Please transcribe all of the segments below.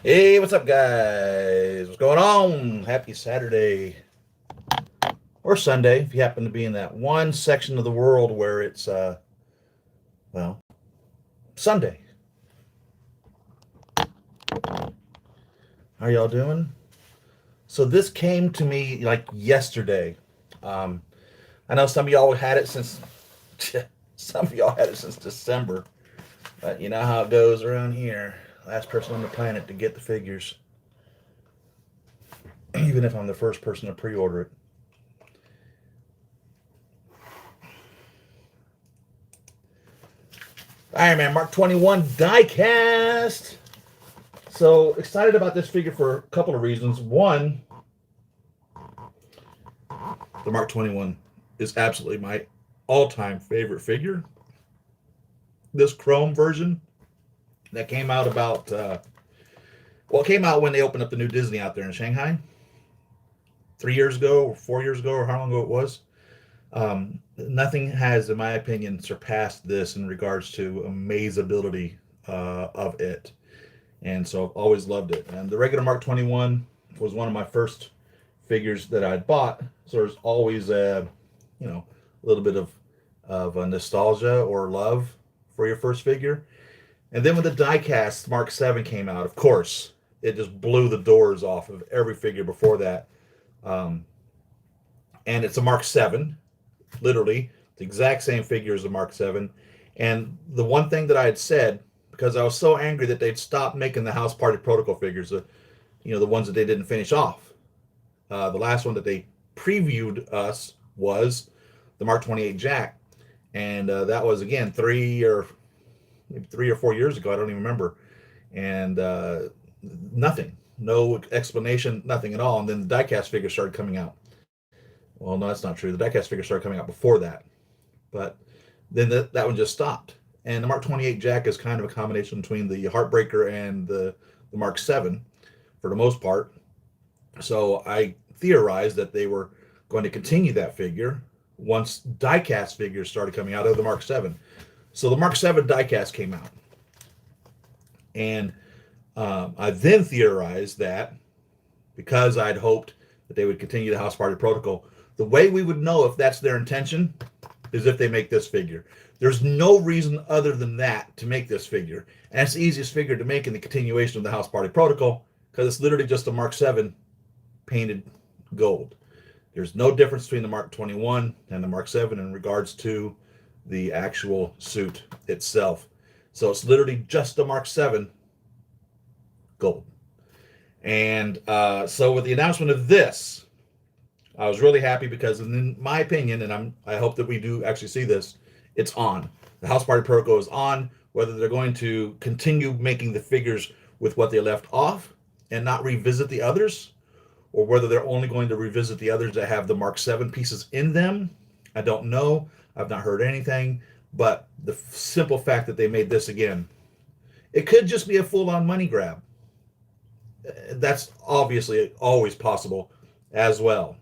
Hey, what's up, guys? What's going on? Happy Saturday or Sunday if you happen to be in that one section of the world where it's, well, Sunday. How y'all doing? So, this came to me like yesterday. Um, I know some of y'all had it since, some of y'all had it since December, but you know how it goes around here. Last person on the planet to get the figures, even if I'm the first person to pre order it. Iron Man Mark 21 diecast. So excited about this figure for a couple of reasons. One, the Mark 21 is absolutely my all-time favorite figure. This chrome version that came out it came out when they opened up the new Disney out there in Shanghai 3 years ago or 4 years ago or how long ago it was. Nothing has, in my opinion, surpassed this in regards to amazability of it. And so I've always loved it. And the regular Mark 21 was one of my first figures that I'd bought. So there's always a little bit of a nostalgia or love for your first figure. And then when the diecast Mark 7 came out, of course, it just blew the doors off of every figure before that. Um, and it's a Mark 7, literally the exact same figure as the Mark 7. And the one thing that I had said, because I was so angry that they'd stopped making the House Party Protocol figures, the ones that they didn't finish off. The last one that they previewed us was the Mark 28 Jack, and that was again maybe 3 or 4 years ago. I don't even remember, and nothing, no explanation, nothing at all. And then the diecast figures started coming out. Well, no, that's not true. The diecast figures started coming out before that, but then that one just stopped. And the Mark 28 Jack is kind of a combination between the Heartbreaker and the Mark 7 for the most part. So I theorized that they were going to continue that figure once diecast figures started coming out of the Mark 7. So the Mark 7 diecast came out. And I then theorized that because I'd hoped that they would continue the House Party Protocol, the way we would know if that's their intention is if they make this figure. There's no reason other than that to make this figure. And it's the easiest figure to make in the continuation of the House Party Protocol because it's literally just a Mark 7 painted gold. There's no difference between the Mark 21 and the Mark 7 in regards to the actual suit itself. So it's literally just the Mark 7 gold. And so with the announcement of this, I was really happy because, in my opinion, and I hope that we do actually see this, it's on. The House Party Protocol is on. Whether they're going to continue making the figures with what they left off and not revisit the others, or whether they're only going to revisit the others that have the Mark 7 pieces in them, I don't know. I've not heard anything. But the simple fact that they made this again, it could just be a full-on money grab. That's obviously always possible as well.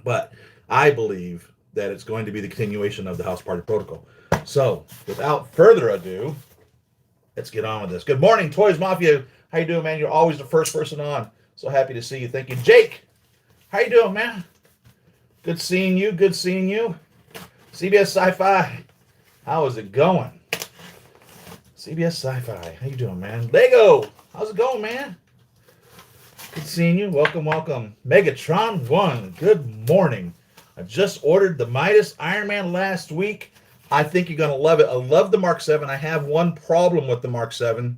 But I believe that it's going to be the continuation of the House Party Protocol. So, without further ado, let's get on with this. Good morning, Toys Mafia. How you doing, man? You're always the first person on. So happy to see you. Thank you. Jake, how you doing, man? Good seeing you. Good seeing you. CBS Sci-Fi, how is it going? CBS Sci-Fi, how you doing, man? Lego, how's it going, man? Good seeing you. Welcome, welcome. Megatron 1, good morning. I just ordered the Midas Iron Man last week. I think you're going to love it. I love the Mark 7. I have one problem with the Mark 7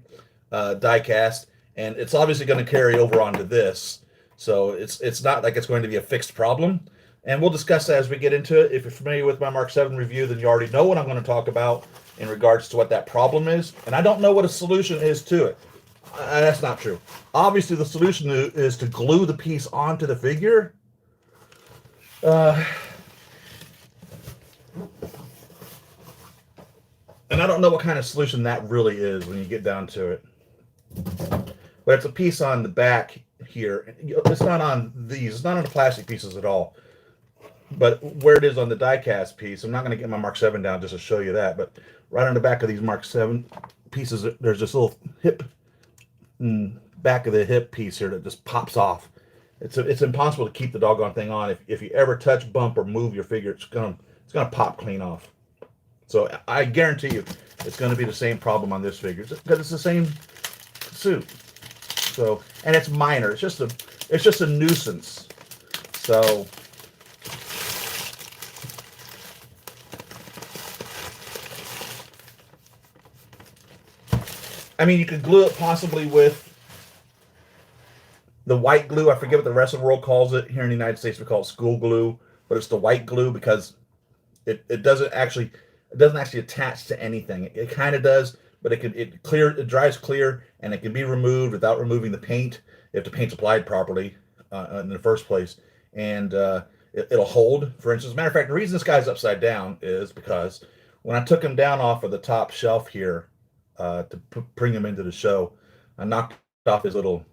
diecast, and it's obviously going to carry over onto this. So it's not like it's going to be a fixed problem. And we'll discuss that as we get into it. If you're familiar with my Mark 7 review, then you already know what I'm going to talk about in regards to what that problem is. And I don't know what a solution is to it. That's not true. Obviously, the solution is to glue the piece onto the figure. And I don't know what kind of solution that really is when you get down to it. But it's a piece on the back here. It's not on these. It's not on the plastic pieces at all. But where it is on the diecast piece, I'm not going to get my Mark 7 down just to show you that. But right on the back of these Mark 7 pieces, there's this little hip back of the hip piece here that just pops off. It's impossible to keep the doggone thing on. If you ever touch, bump, or move your figure, it's gonna pop clean off. So I guarantee you, it's gonna be the same problem on this figure because it's the same suit. So, and it's minor. It's just a nuisance. So. I mean, you could glue it possibly with the white glue. I forget what the rest of the world calls it. Here in the United States, we call it school glue, but it's the white glue because it doesn't actually attach to anything. It kind of does, but it dries clear, and it can be removed without removing the paint if the paint's applied properly in the first place, and it'll hold. For instance, as a matter of fact, the reason this guy's upside down is because when I took him down off of the top shelf here to bring him into the show, I knocked off his little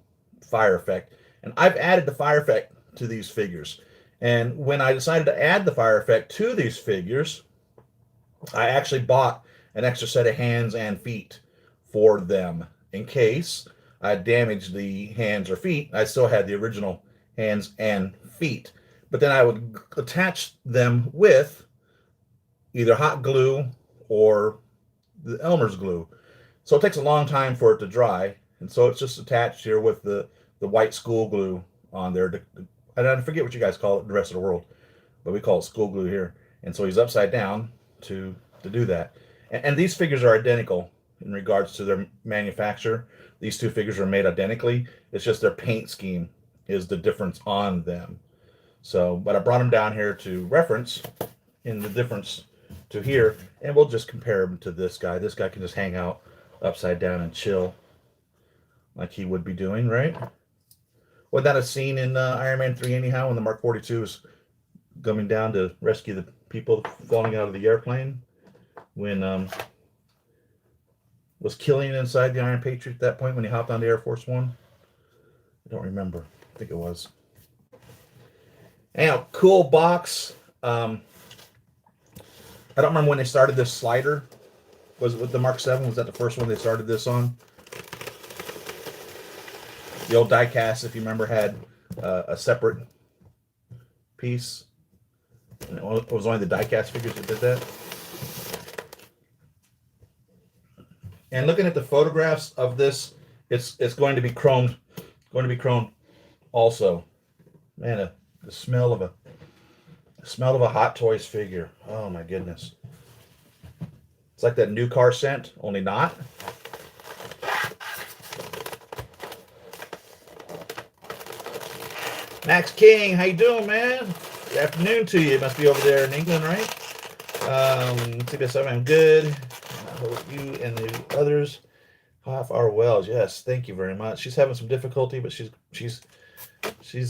fire effect, and I've added the fire effect to these figures. And when I decided to add the fire effect to these figures, I actually bought an extra set of hands and feet for them in case I damaged the hands or feet. I still had the original hands and feet, but then I would attach them with either hot glue or the Elmer's glue. So it takes a long time for it to dry, and so it's just attached here with the white school glue on there. I forget what you guys call it in the rest of the world, but we call it school glue here. And so he's upside down to do that. And these figures are identical in regards to their manufacture. These two figures are made identically. It's just their paint scheme is the difference on them. So, but I brought them down here to reference in the difference to here, and we'll just compare them to this guy. This guy can just hang out upside down and chill like he would be doing, right? Wasn't that a scene in Iron Man 3 anyhow, when the Mark 42 is coming down to rescue the people falling out of the airplane? When was Killian inside the Iron Patriot at that point when he hopped on the Air Force One? I don't remember. I think it was. Anyhow, cool box. I don't remember when they started this slider. Was it with the Mark 7? Was that the first one they started this on? The old die-cast, if you remember, had a separate piece. And it was only the die-cast figures that did that. And looking at the photographs of this, it's going to be chromed. Going to be chromed also. Man, the smell of a Hot Toys figure. Oh my goodness. It's like that new car scent, only not. Max King, how you doing, man? Good afternoon to you. It must be over there in England, right? Let's see this. I'm good. I hope you and the others have our wells. Yes, thank you very much. She's having some difficulty, but she has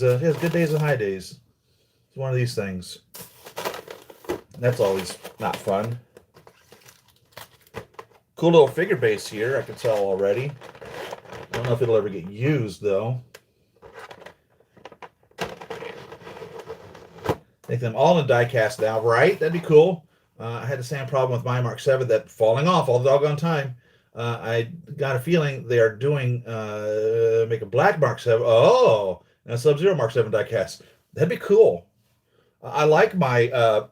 good days and high days. It's one of these things. That's always not fun. Cool little figure base here, I can tell already. I don't know if it'll ever get used, though. Make them all in die cast now, right? That'd be cool. I had the same problem with my Mark 7 that falling off all the doggone time. I got a feeling they are doing make a black Mark 7. Oh, and a Sub-Zero Mark 7 die cast. That'd be cool. I like my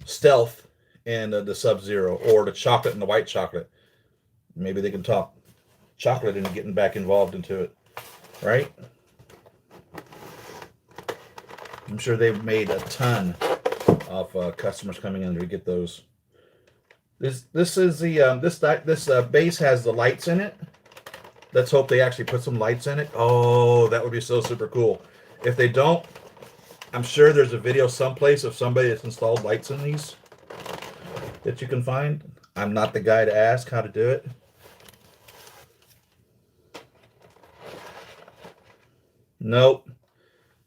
Stealth and the Sub-Zero, or the chocolate and the white chocolate. Maybe they can talk chocolate into getting back involved into it, right? I'm sure they've made a ton of customers coming in to get those. This is the this base has the lights in it. Let's hope they actually put some lights in it. Oh, that would be so super cool. If they don't, I'm sure there's a video someplace of somebody that's installed lights in these that you can find. I'm not the guy to ask how to do it. Nope.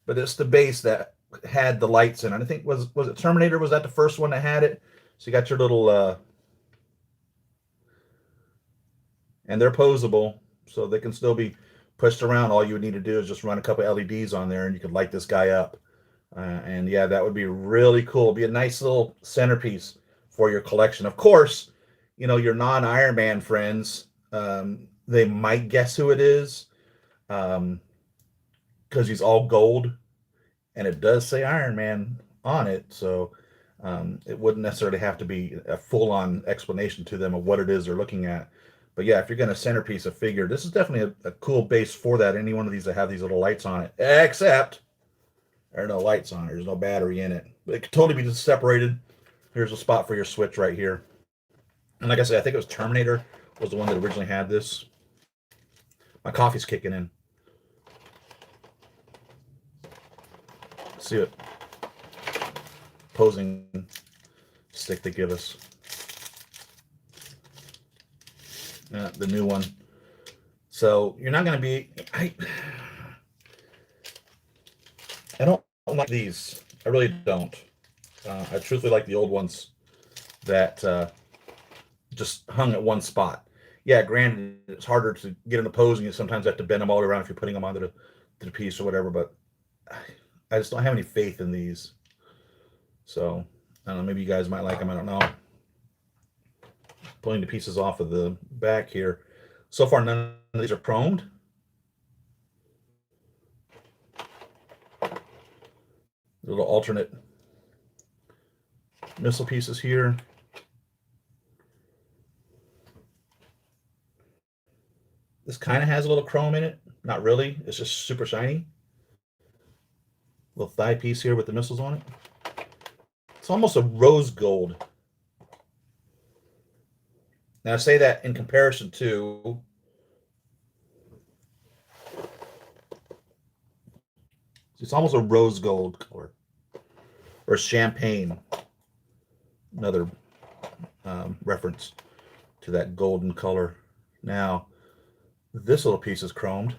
But it's the base that had the lights in it. I think was it Terminator? Was that the first one that had it? So you got your little and they're posable, so they can still be pushed around. All you would need to do is just run a couple LEDs on there, and you could light this guy up. And yeah, that would be really cool. It'd be a nice little centerpiece for your collection. Of course, you know, your non-Iron Man friends, they might guess who it is, because he's all gold, and it does say Iron Man on it. So it wouldn't necessarily have to be a full-on explanation to them of what it is they're looking at. But yeah, if you're going to centerpiece a figure, this is definitely a cool base for that. Any one of these that have these little lights on it, except there are no lights on it. There's no battery in it. But it could totally be just separated. Here's a spot for your switch right here. And like I said, I think it was Terminator was the one that originally had this. My coffee's kicking in. Let's see what posing stick they give us. The new one. So you're not going to be... I don't like these. I really don't. I truthfully like the old ones that just hung at one spot. Yeah, granted, it's harder to get into pose, and you sometimes have to bend them all around if you're putting them onto the piece or whatever, but I just don't have any faith in these. So, I don't know, maybe you guys might like them, I don't know. Pulling the pieces off of the back here. So far, none of these are chromed. Little alternate missile pieces here. This kind of has a little chrome in it. Not really. It's just super shiny. Little thigh piece here with the missiles on it. It's almost a rose gold. Now I say that in comparison to it's almost a rose gold color or champagne. Another reference to that golden color. Now this little piece is chromed.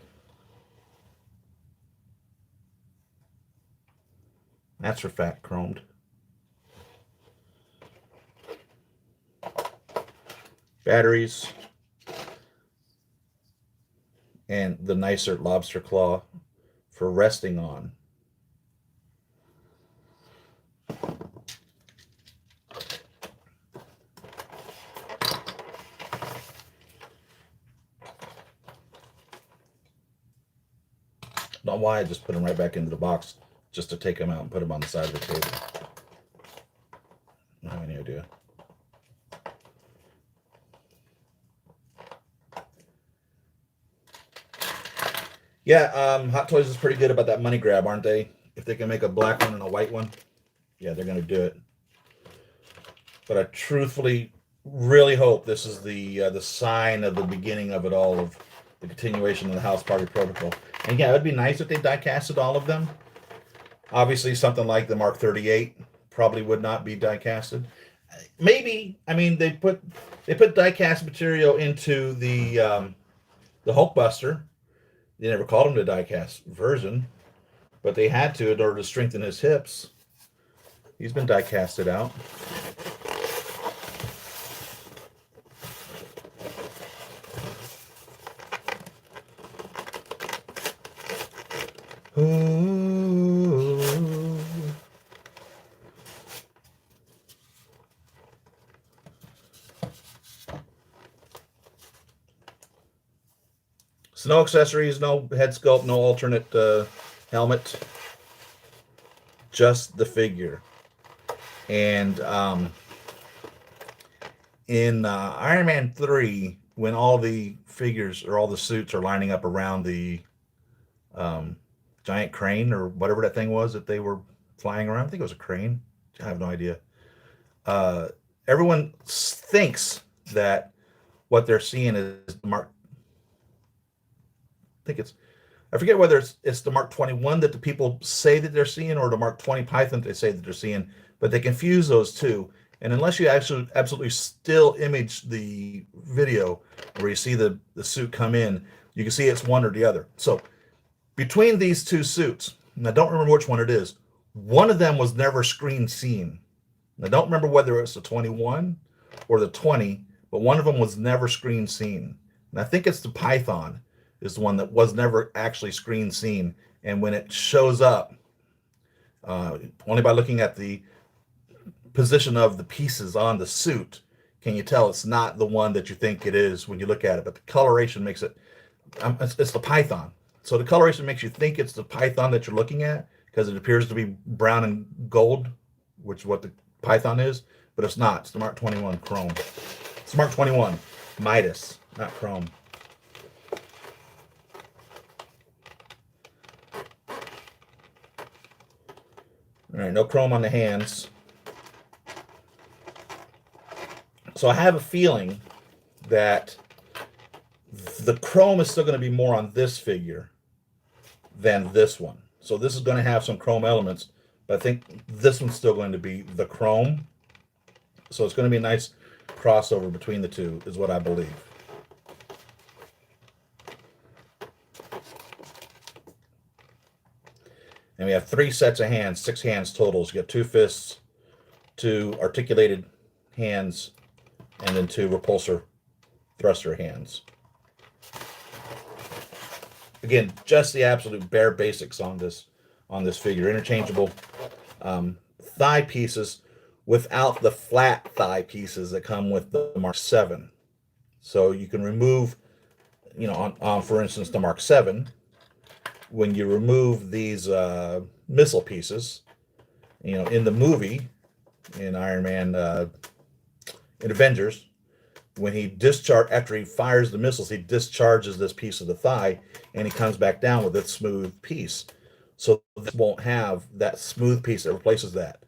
That's for fact chromed. Batteries. And the nicer lobster claw for resting on. Not why I just put them right back into the box just to take them out and put them on the side of the table. I don't have any idea. Yeah, Hot Toys is pretty good about that money grab, aren't they? If they can make a black one and a white one, yeah, they're going to do it. But I truthfully really hope this is the sign of the beginning of it all, of the continuation of the House Party Protocol. And yeah, it would be nice if they die-casted all of them. Obviously, something like the Mark 38 probably would not be die-casted. Maybe, I mean, they put die-cast material into the Hulkbuster. They never called him the die-cast version, but they had to in order to strengthen his hips. He's been die-casted out. So no accessories, no head sculpt, no alternate helmet, just the figure. And in Iron Man 3, when all the figures or all the suits are lining up around the giant crane or whatever that thing was that they were flying around, I think it was a crane. I have no idea. Everyone thinks that what they're seeing is Mark. I forget whether it's the Mark 21 that the people say that they're seeing or the Mark 20 Python they say that they're seeing, but they confuse those two. And unless you actually absolutely still image the video where you see the suit come in, you can see it's one or the other. So between these two suits, and I don't remember which one it is, one of them was never screen seen. And I don't remember whether it's the 21 or the 20, but one of them was never screen seen. And I think it's the Python is the one that was never actually screen seen. And when it shows up, only by looking at the position of the pieces on the suit can you tell it's not the one that you think it is when you look at it? But the coloration makes it, it's the python. So the coloration makes you think it's the python that you're looking at because it appears to be brown and gold, which is what the python is, but it's not. It's the Mark 21 chrome. It's Mark 21 Midas, not chrome. All right, no chrome on the hands. So I have a feeling that the chrome is still going to be more on this figure than this one. So this is going to have some chrome elements, but I think this one's still going to be the chrome. So it's going to be a nice crossover between the two, is what I believe. And we have 3 sets of hands, 6 hands total. So you get 2 fists, 2 articulated hands, and then 2 repulsor thruster hands. Again, just the absolute bare basics on this figure. Interchangeable thigh pieces without the flat thigh pieces that come with the Mark 7. So you can remove, you know, on for instance, the Mark 7, when you remove these missile pieces, you know, in the movie, in Iron Man, in Avengers, when he after he fires the missiles, he discharges this piece of the thigh, and he comes back down with a smooth piece. So this won't have that smooth piece that replaces that.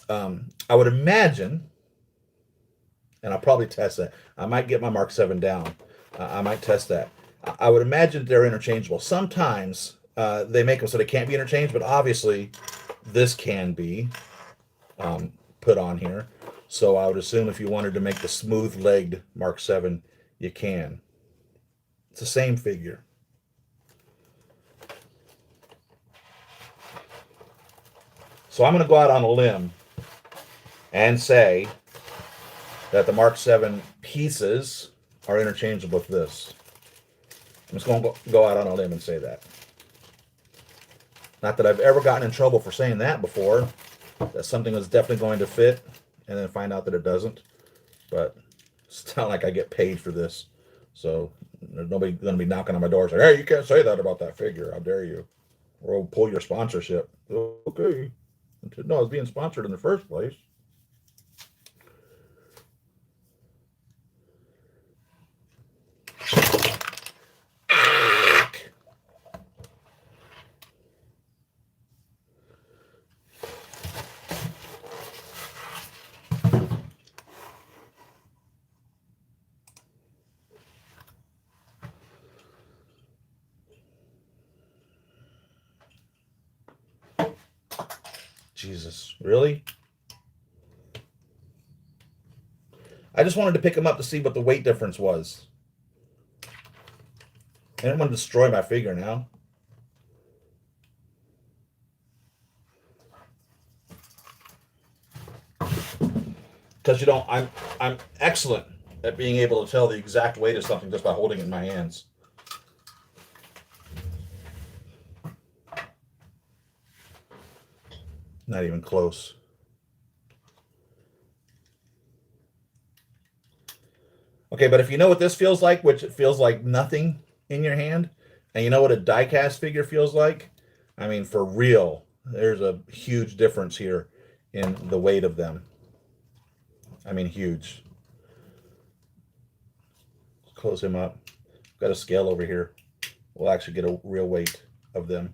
I would imagine, and I'll probably test that. I might get my Mark 7 down. I might test that. I would imagine they're interchangeable. Sometimes they make them so they can't be interchanged, but obviously this can be put on here. So I would assume if you wanted to make the smooth-legged Mark 7, you can. It's the same figure. So I'm going to go out on a limb and say that the Mark 7 pieces are interchangeable with this. I'm just going to go out on a limb and say that. Not that I've ever gotten in trouble for saying that before, that something is definitely going to fit, and then find out that it doesn't. But it's not like I get paid for this. So there's nobody going to be knocking on my door saying, hey, you can't say that about that figure. How dare you? Or we'll pull your sponsorship. Okay. No, it's being sponsored in the first place. Jesus, really? I just wanted to pick him up to see what the weight difference was. I didn't want to destroy my figure now. Because, you know, I'm excellent at being able to tell the exact weight of something just by holding it in my hands. Not even close. Okay, but if you know what this feels like, which it feels like nothing in your hand, and you know what a die-cast figure feels like, I mean, for real, there's a huge difference here in the weight of them. I mean, huge. Close him up. Got a scale over here. We'll actually get a real weight of them.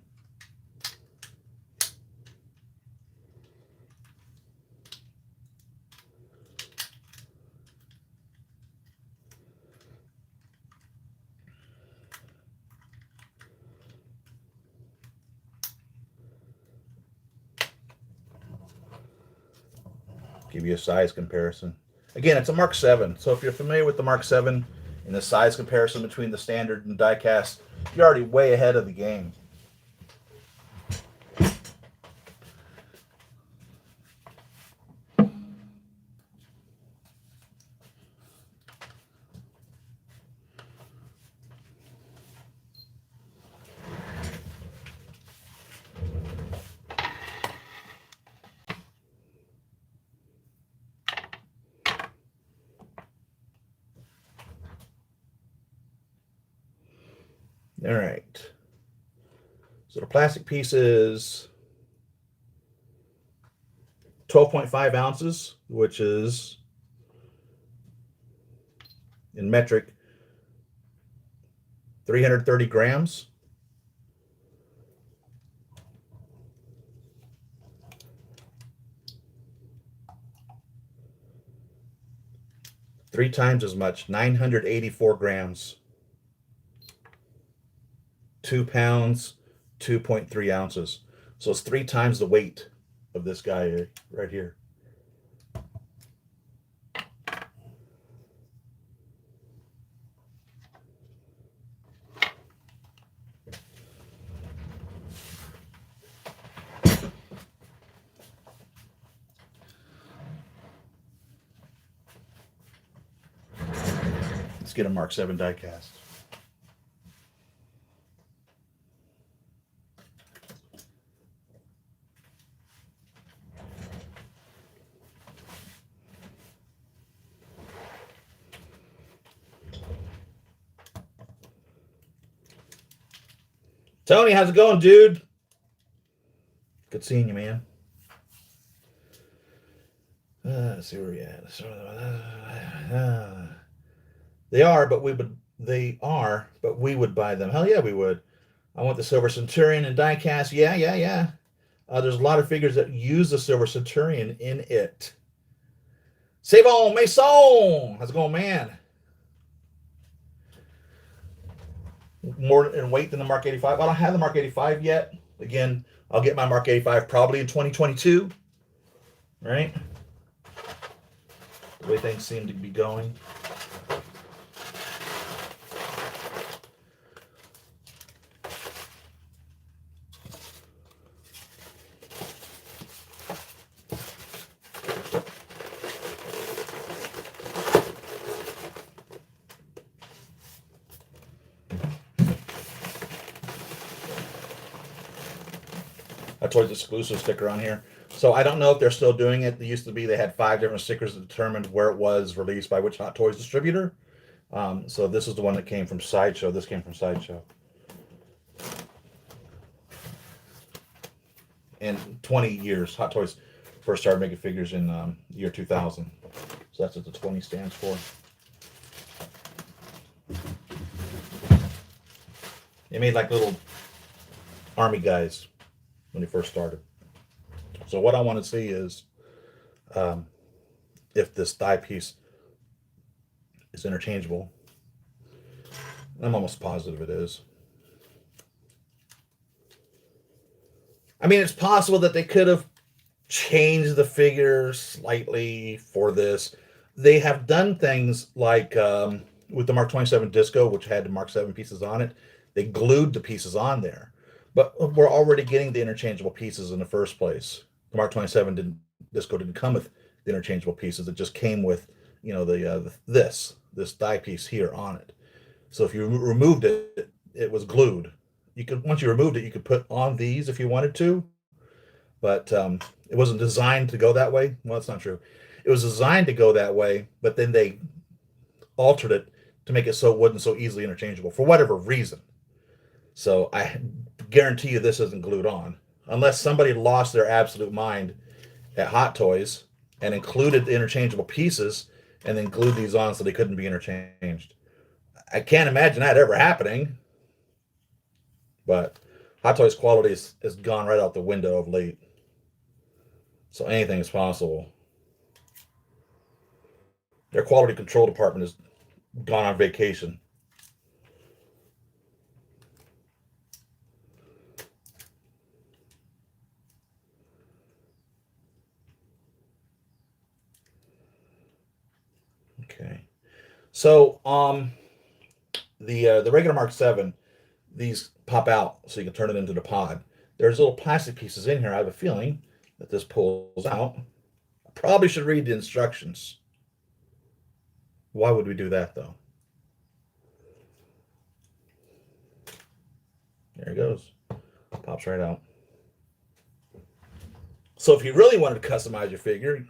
Give you a size comparison. Again, it's a Mark 7, so if you're familiar with the Mark 7 and the size comparison between the standard and die-cast, you're already way ahead of the game. All right. So the plastic piece is 12.5 ounces, which is in metric 330 grams. Three times as much, 984 grams. 2 pounds, 2.3 ounces. So it's 3 times the weight of this guy right here. Let's get a Mark 7 die cast. Tony, how's it going, dude? Good seeing you, man. Let's see where we at. They are, but we would buy them. Hell yeah, we would. I want the Silver Centurion and diecast. Yeah. There's a lot of figures that use the Silver Centurion in it. C'est bon, Mason! How's it going, man? More in weight than the Mark 85. I don't have the Mark 85 yet. Again, I'll get my Mark 85 probably in 2022. Right? The way things seem to be going. A Toys exclusive sticker on here. So I don't know if they're still doing it. They used to be, they had 5 different stickers that determined where it was released by which Hot Toys distributor. So this is the one that came from Sideshow. This came from Sideshow. In 20 years, Hot Toys first started making figures in year 2000. So that's what the 20 stands for. They made like little army guys when they first started. So what I want to see is if this thigh piece is interchangeable. I'm almost positive it is. I mean, it's possible that they could have changed the figure slightly for this. They have done things like with the Mark 27 Disco, which had the Mark 7 pieces on it. They glued the pieces on there. But we're already getting the interchangeable pieces in the first place. The Mark 27 Disco didn't come with the interchangeable pieces. It just came with, you know, this thigh piece here on it. So if you removed it, it was glued. You could, once you removed it, you could put on these if you wanted to, but it wasn't designed to go that way. Well, that's not true. It was designed to go that way, but then they altered it to make it so it wasn't so easily interchangeable for whatever reason. So I guarantee you this isn't glued on. Unless somebody lost their absolute mind at Hot Toys and included the interchangeable pieces and then glued these on so they couldn't be interchanged. I can't imagine that ever happening. But Hot Toys quality has gone right out the window of late. So anything is possible. Their quality control department has gone on vacation. Okay, so the regular Mark 7, these pop out so you can turn it into the pod. There's little plastic pieces in here. I have a feeling that this pulls out. I probably should read the instructions. Why would we do that though? There it goes. Pops right out. So if you really wanted to customize your figure,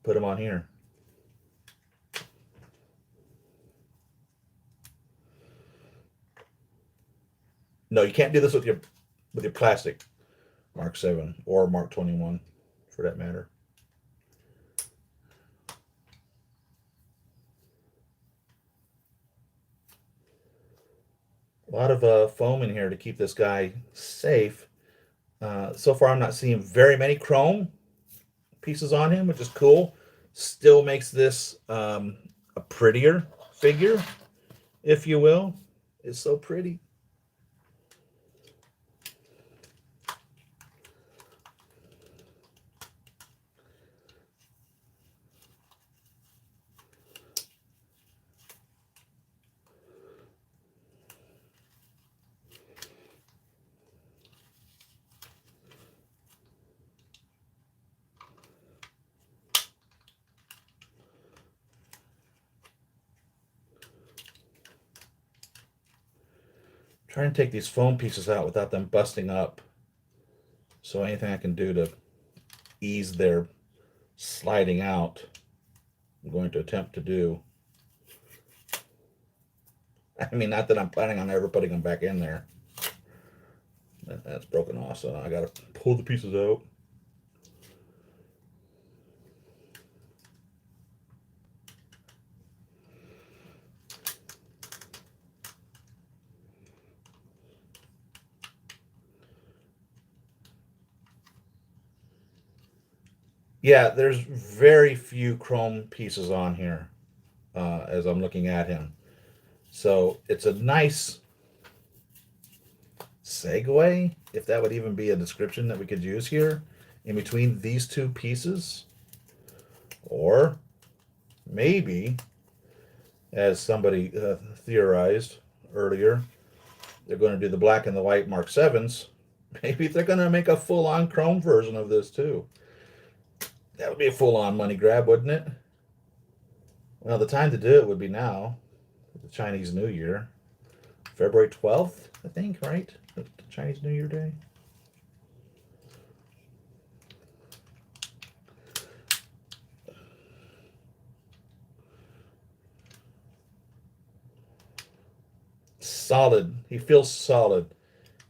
put them on here. No, you can't do this with your plastic Mark 7 or Mark 21 for that matter. A lot of foam in here to keep this guy safe. So far, I'm not seeing very many chrome pieces on him, which is cool. Still makes this a prettier figure, if you will. It's so pretty. Trying to take these foam pieces out without them busting up. So anything I can do to ease their sliding out, I'm going to attempt to do. I mean, not that I'm planning on ever putting them back in there. That's broken off, so I gotta pull the pieces out. Yeah, there's very few chrome pieces on here as I'm looking at him. So it's a nice segue, if that would even be a description that we could use here, in between these two pieces. Or maybe, as somebody theorized earlier, they're going to do the black and the white Mark 7s. Maybe they're going to make a full-on chrome version of this too. That would be a full-on money grab, wouldn't it? Well, the time to do it would be now, the Chinese New Year. February 12th, I think, right? The Chinese New Year Day. Solid. He feels solid.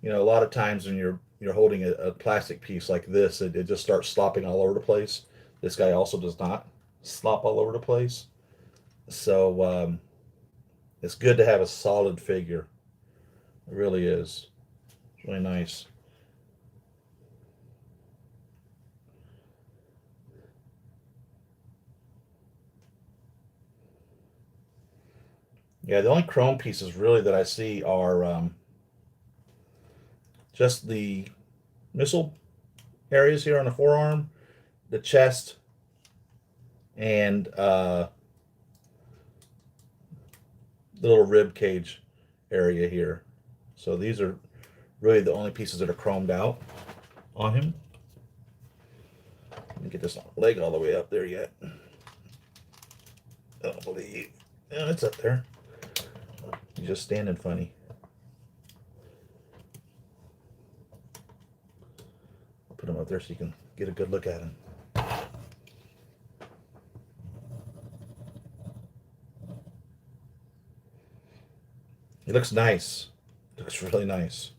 You know, a lot of times when you're holding a plastic piece like this, it just starts slopping all over the place. This guy also does not slop all over the place. So it's good to have a solid figure. It really is. It's really nice. Yeah, the only chrome pieces really that I see are just the missile areas here on the forearm, the chest, and the little rib cage area here. So these are really the only pieces that are chromed out on him. Let me get this leg all the way up there yet. I don't believe. Yeah, it's up there. He's just standing funny. Put him up there so you can get a good look at him. He looks nice. Looks really nice.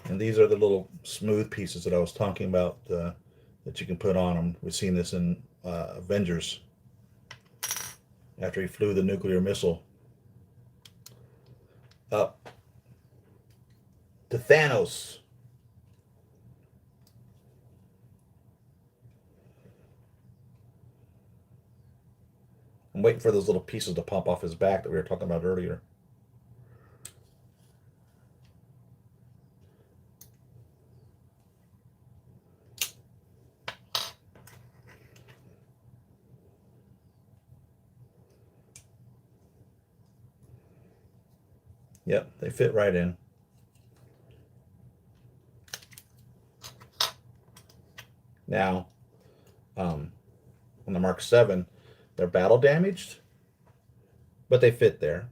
And these are the little smooth pieces that I was talking about that you can put on them. We've seen this in Avengers after he flew the nuclear missile up to Thanos. I'm waiting for those little pieces to pop off his back that we were talking about earlier. Yep, they fit right in. Now, on the Mark 7, they're battle damaged, but they fit there.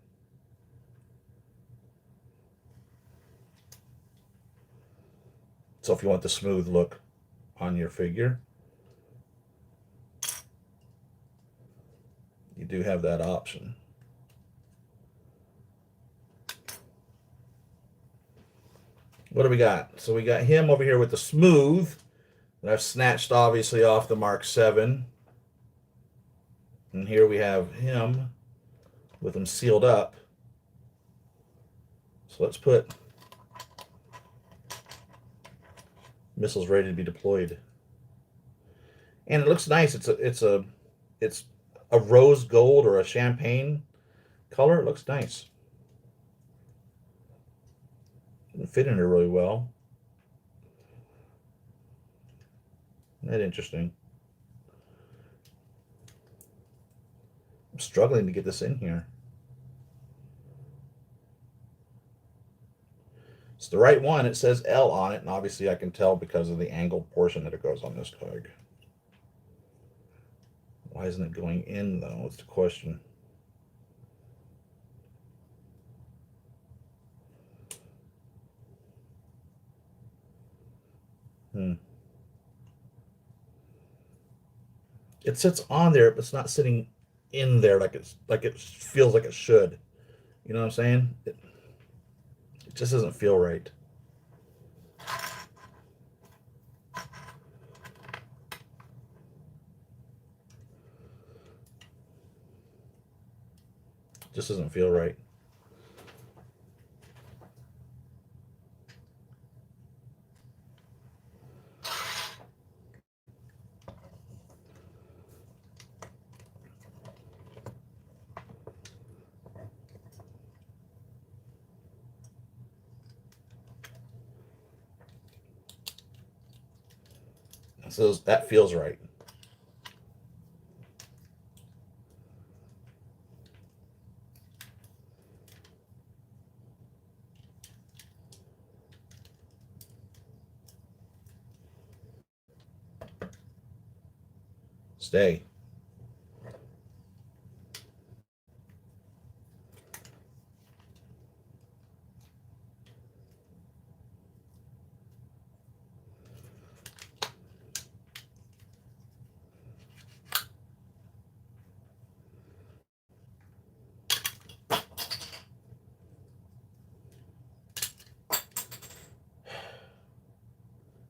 So if you want the smooth look, on your figure, you do have that option. What do we got? So we got him over here with the smooth that I've snatched obviously off the Mark XXI. And here we have him with them sealed up. So let's put missiles ready to be deployed. And it looks nice. It's a rose gold or a champagne color. It looks nice. It'll fit in there really well. Isn't that interesting? I'm struggling to get this in here. It's the right one. It says L on it, and obviously I can tell because of the angled portion that it goes on this tag. Why isn't it going in, though? What's the question? It sits on there, but it's not sitting in there like it feels like it should. You know what I'm saying? It just doesn't feel right. Just doesn't feel right. So that feels right. Stay.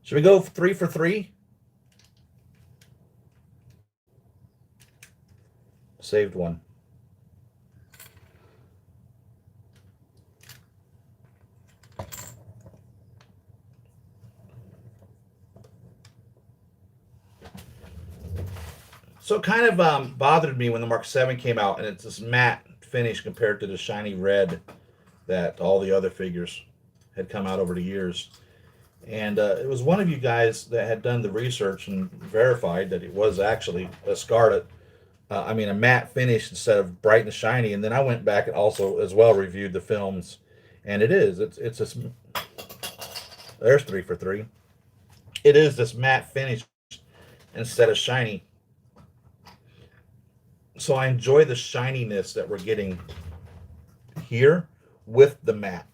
Should we go 3 for 3? Saved one. So it kind of bothered me when the Mark VII came out, and it's this matte finish compared to the shiny red that all the other figures had come out over the years. And it was one of you guys that had done the research and verified that it was actually a scarlet. I mean, a matte finish instead of bright and shiny. And then I went back and also as well reviewed the films, and it is. It's this. There's 3 for 3. It is this matte finish instead of shiny. So I enjoy the shininess that we're getting here with the matte.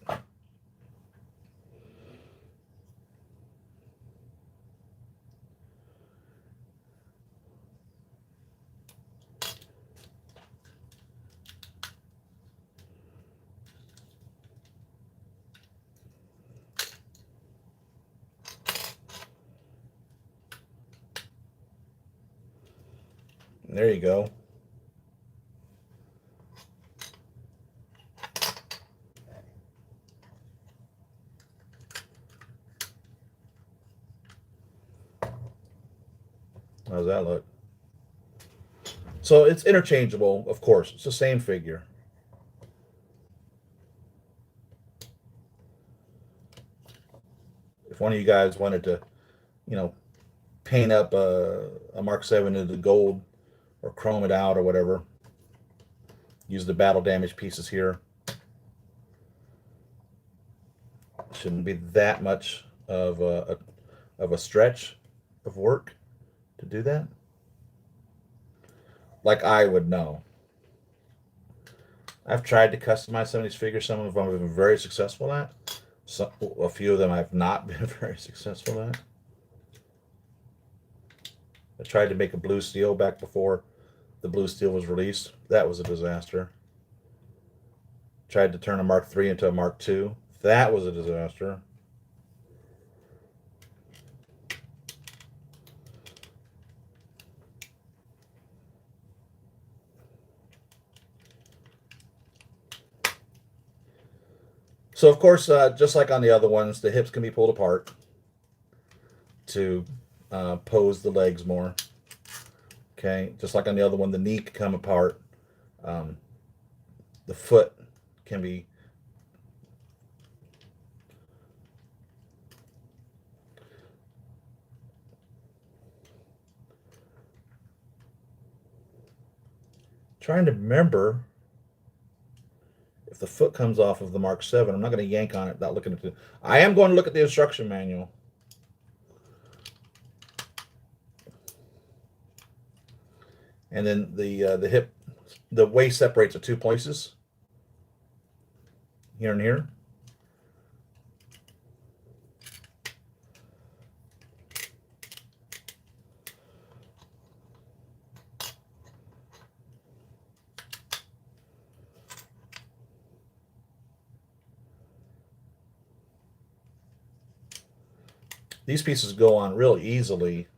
There you go. How's that look? So it's interchangeable, of course. It's the same figure. If one of you guys wanted to, paint up a Mark VII into gold or chrome it out or whatever, use the battle damage pieces here. Shouldn't be that much of a stretch of work to do that. Like I would know. I've tried to customize some of these figures. Some of them I've been very successful at. A few of them I've not been very successful at. I tried to make a blue steel back before the blue steel was released. That was a disaster. Tried to turn a Mark III into a Mark II. That was a disaster. So, of course, just like on the other ones, the hips can be pulled apart to pose the legs more. Okay, just like on the other one, the knee can come apart. Um, the foot can be. Trying to remember if the foot comes off of the Mark 7. I'm not going to yank on it without looking at it. I am going to look at the instruction manual. And then the hip, the waist separates at two places, here and here. These pieces go on real easily.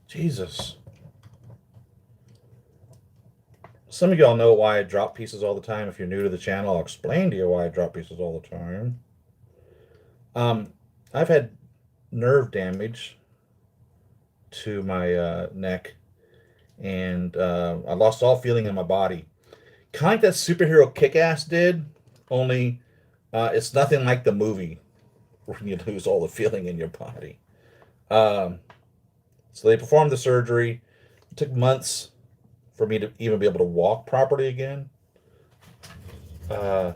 Jesus. Some of y'all know why I drop pieces all the time. If you're new to the channel, I'll explain to you why I drop pieces all the time. I've had nerve damage to my neck, and I lost all feeling in my body. Kind of like that superhero Kick-Ass did, only it's nothing like the movie where you lose all the feeling in your body. So they performed the surgery. It took months for me to even be able to walk properly again. And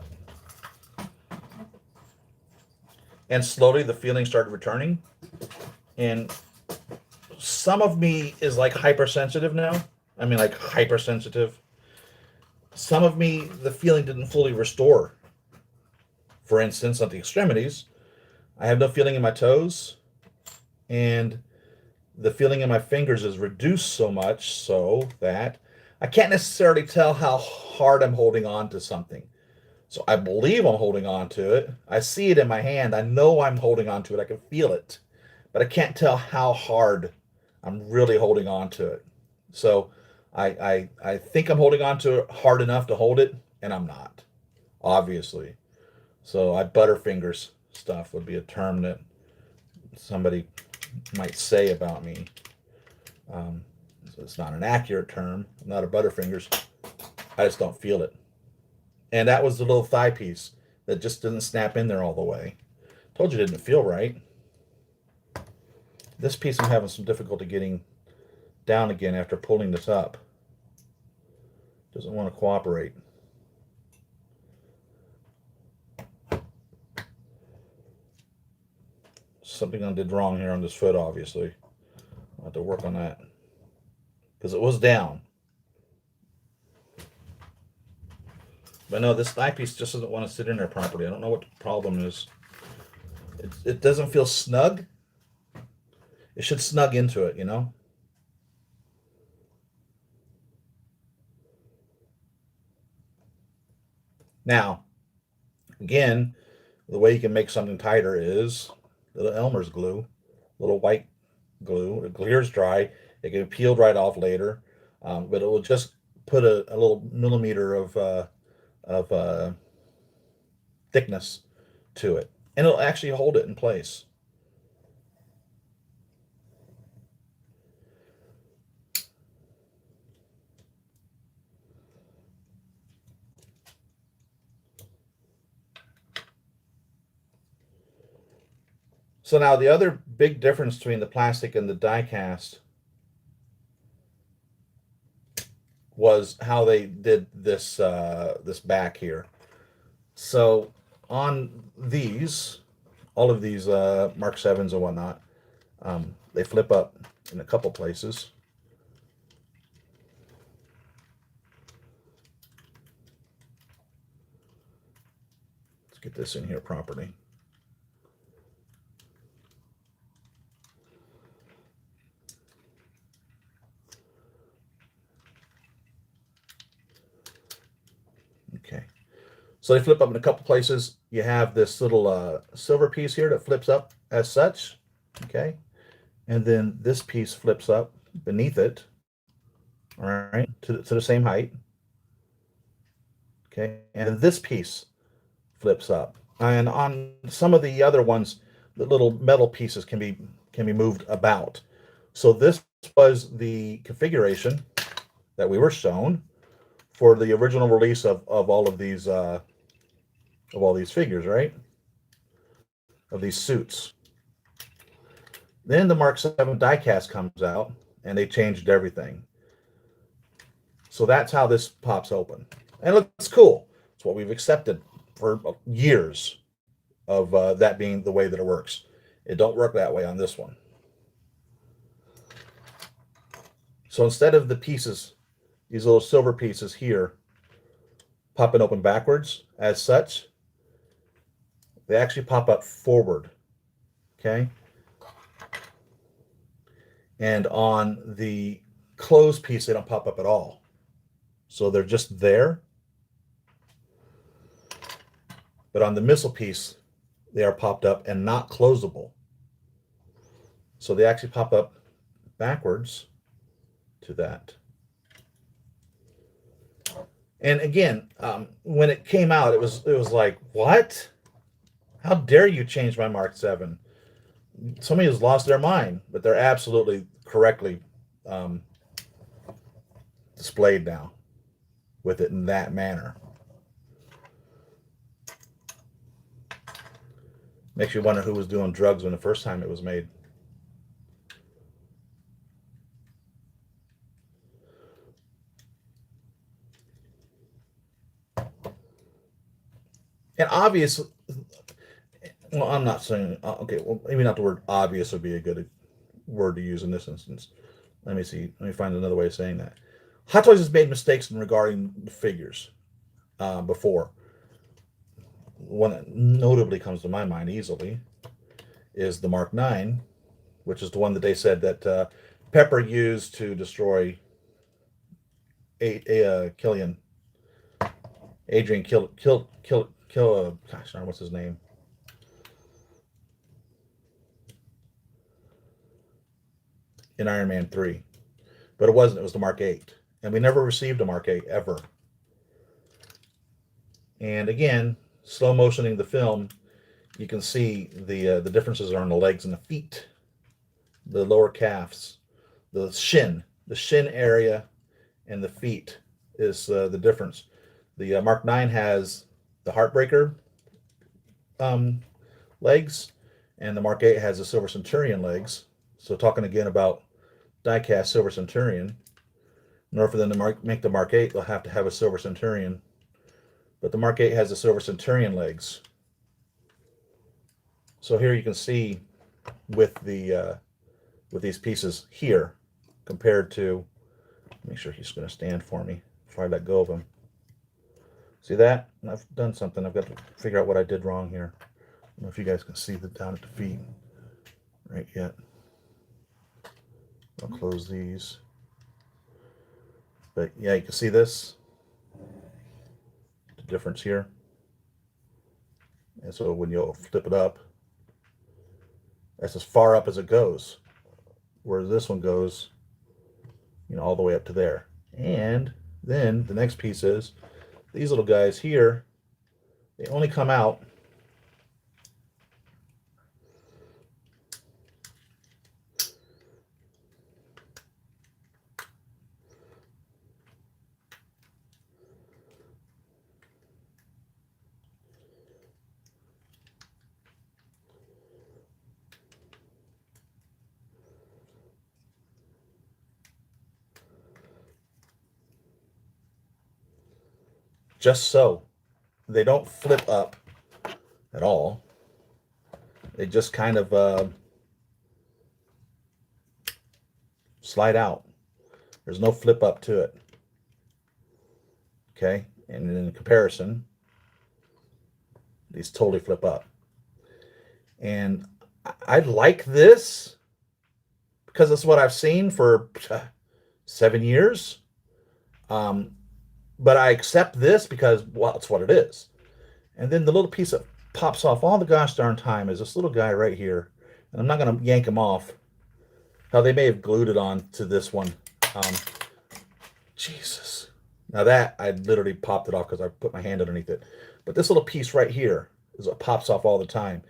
slowly the feeling started returning. And some of me is like hypersensitive now. I mean, like hypersensitive. Some of me, the feeling didn't fully restore. For instance, at the extremities, I have no feeling in my toes, and the feeling in my fingers is reduced so much so that I can't necessarily tell how hard I'm holding on to something. So I believe I'm holding on to it. I see it in my hand. I know I'm holding on to it. I can feel it, but I can't tell how hard I'm really holding on to it. So I think I'm holding on to it hard enough to hold it, and I'm not, obviously. So I butterfingers stuff would be a term that somebody might say about me. So it's not an accurate term. I'm not a butterfingers. I just don't feel it. And that was the little thigh piece that just didn't snap in there all the way. Told you it didn't feel right. This piece I'm having some difficulty getting down again after pulling this up. Doesn't want to cooperate. Something I did wrong here on this foot, obviously. I'll have to work on that. Because it was down. But no, this thigh piece just doesn't want to sit in there properly. I don't know what the problem is. It doesn't feel snug. It should snug into it, you know? Now, again, the way you can make something tighter is little Elmer's glue, little white glue. It clears dry. It can be peeled right off later, but it will just put a little millimeter of thickness to it, and it'll actually hold it in place. So now the other big difference between the plastic and the die cast was how they did this back here. So on these, all of these Mark 7s and whatnot, they flip up in a couple places. Let's get this in here properly. So they flip up in a couple places. You have this little silver piece here that flips up as such. Okay. And then this piece flips up beneath it. All right. To the same height. Okay. And this piece flips up. And on some of the other ones, the little metal pieces can be moved about. So this was the configuration that we were shown for the original release of all of these figures, right? Of these suits. Then the Mark 7 diecast comes out and they changed everything. So that's how this pops open. And it looks cool. It's what we've accepted for years of that being the way that it works. It don't work that way on this one. So instead of the pieces, these little silver pieces here, popping open backwards as such, they actually pop up forward. Okay. And on the closed piece, they don't pop up at all. So they're just there. But on the missile piece, they are popped up and not closable. So they actually pop up backwards to that. And again, when it came out, it was like, what? How dare you change my Mark 7? Somebody has lost their mind, but they're absolutely correctly displayed now with it in that manner. Makes you wonder who was doing drugs when the first time it was made. And obvious, well, I'm not saying, okay, well, maybe not the word obvious would be a good word to use in this instance. Let me see. Let me find another way of saying that. Hot Toys has made mistakes in regarding the figures before. One that notably comes to my mind easily is the Mark 9, which is the one that they said that Pepper used to destroy Killian. Adrian gosh, what's his name? In Iron Man 3. But it wasn't. It was the Mark 8. And we never received a Mark 8 ever. And again, slow motioning the film, you can see the differences are on the legs and the feet, the lower calves, the shin area, and the feet is the difference. The Mark 9 has the Heartbreaker legs, and the Mark 8 has the Silver Centurion legs. So talking again about diecast Silver Centurion, in order for them to make the Mark 8, they'll have to have a Silver Centurion. But the Mark 8 has the Silver Centurion legs. So here you can see with these pieces here compared to, make sure he's going to stand for me before I let go of him. See that? I've done something. I've got to figure out what I did wrong here. I don't know if you guys can see the down at the feet right yet. I'll close these. But yeah, you can see this. The difference here. And so when you flip it up, that's as far up as it goes. Whereas this one goes, all the way up to there. And then the next piece is these little guys here, they only come out just so. They don't flip up at all. They just kind of slide out. There's no flip up to it. Okay, and in comparison, these totally flip up. And I like this because it's what I've seen for 7 years. But I accept this because, well, it's what it is. And then the little piece that pops off all the gosh darn time is this little guy right here. And I'm not going to yank him off. How they may have glued it on to this one. Um, Jesus. Now that, I literally popped it off because I put my hand underneath it. But this little piece right here is what pops off all the time.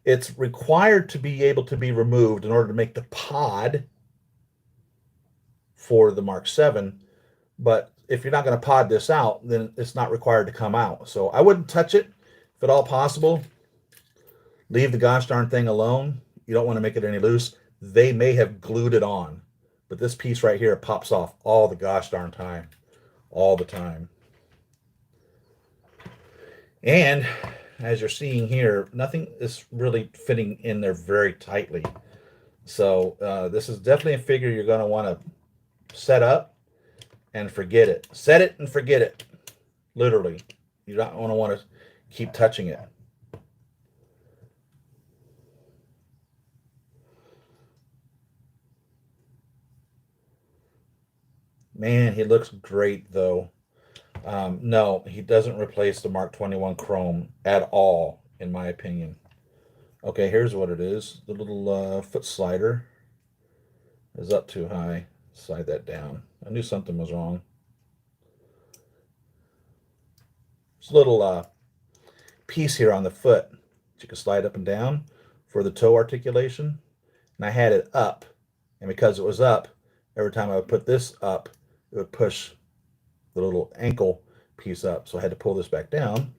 It's required to be able to be removed in order to make the pod for the Mark 7. But if you're not going to pod this out, then it's not required to come out. So I wouldn't touch it if at all possible. Leave the gosh darn thing alone. You don't want to make it any loose. They may have glued it on. But this piece right here pops off all the gosh darn time. All the time. And as you're seeing here, nothing is really fitting in there very tightly. So this is definitely a figure you're going to want to set up and forget it. Set it and forget it. Literally. You don't want to keep touching it. Man, he looks great, though. No, he doesn't replace the Mark 21 Chrome at all, in my opinion. Okay, here's what it is. The little foot slider is up too high. Slide that down. I knew something was wrong. This little piece here on the foot that you can slide up and down for the toe articulation. And I had it up. And because it was up, every time I would put this up, it would push the little ankle piece up. So I had to pull this back down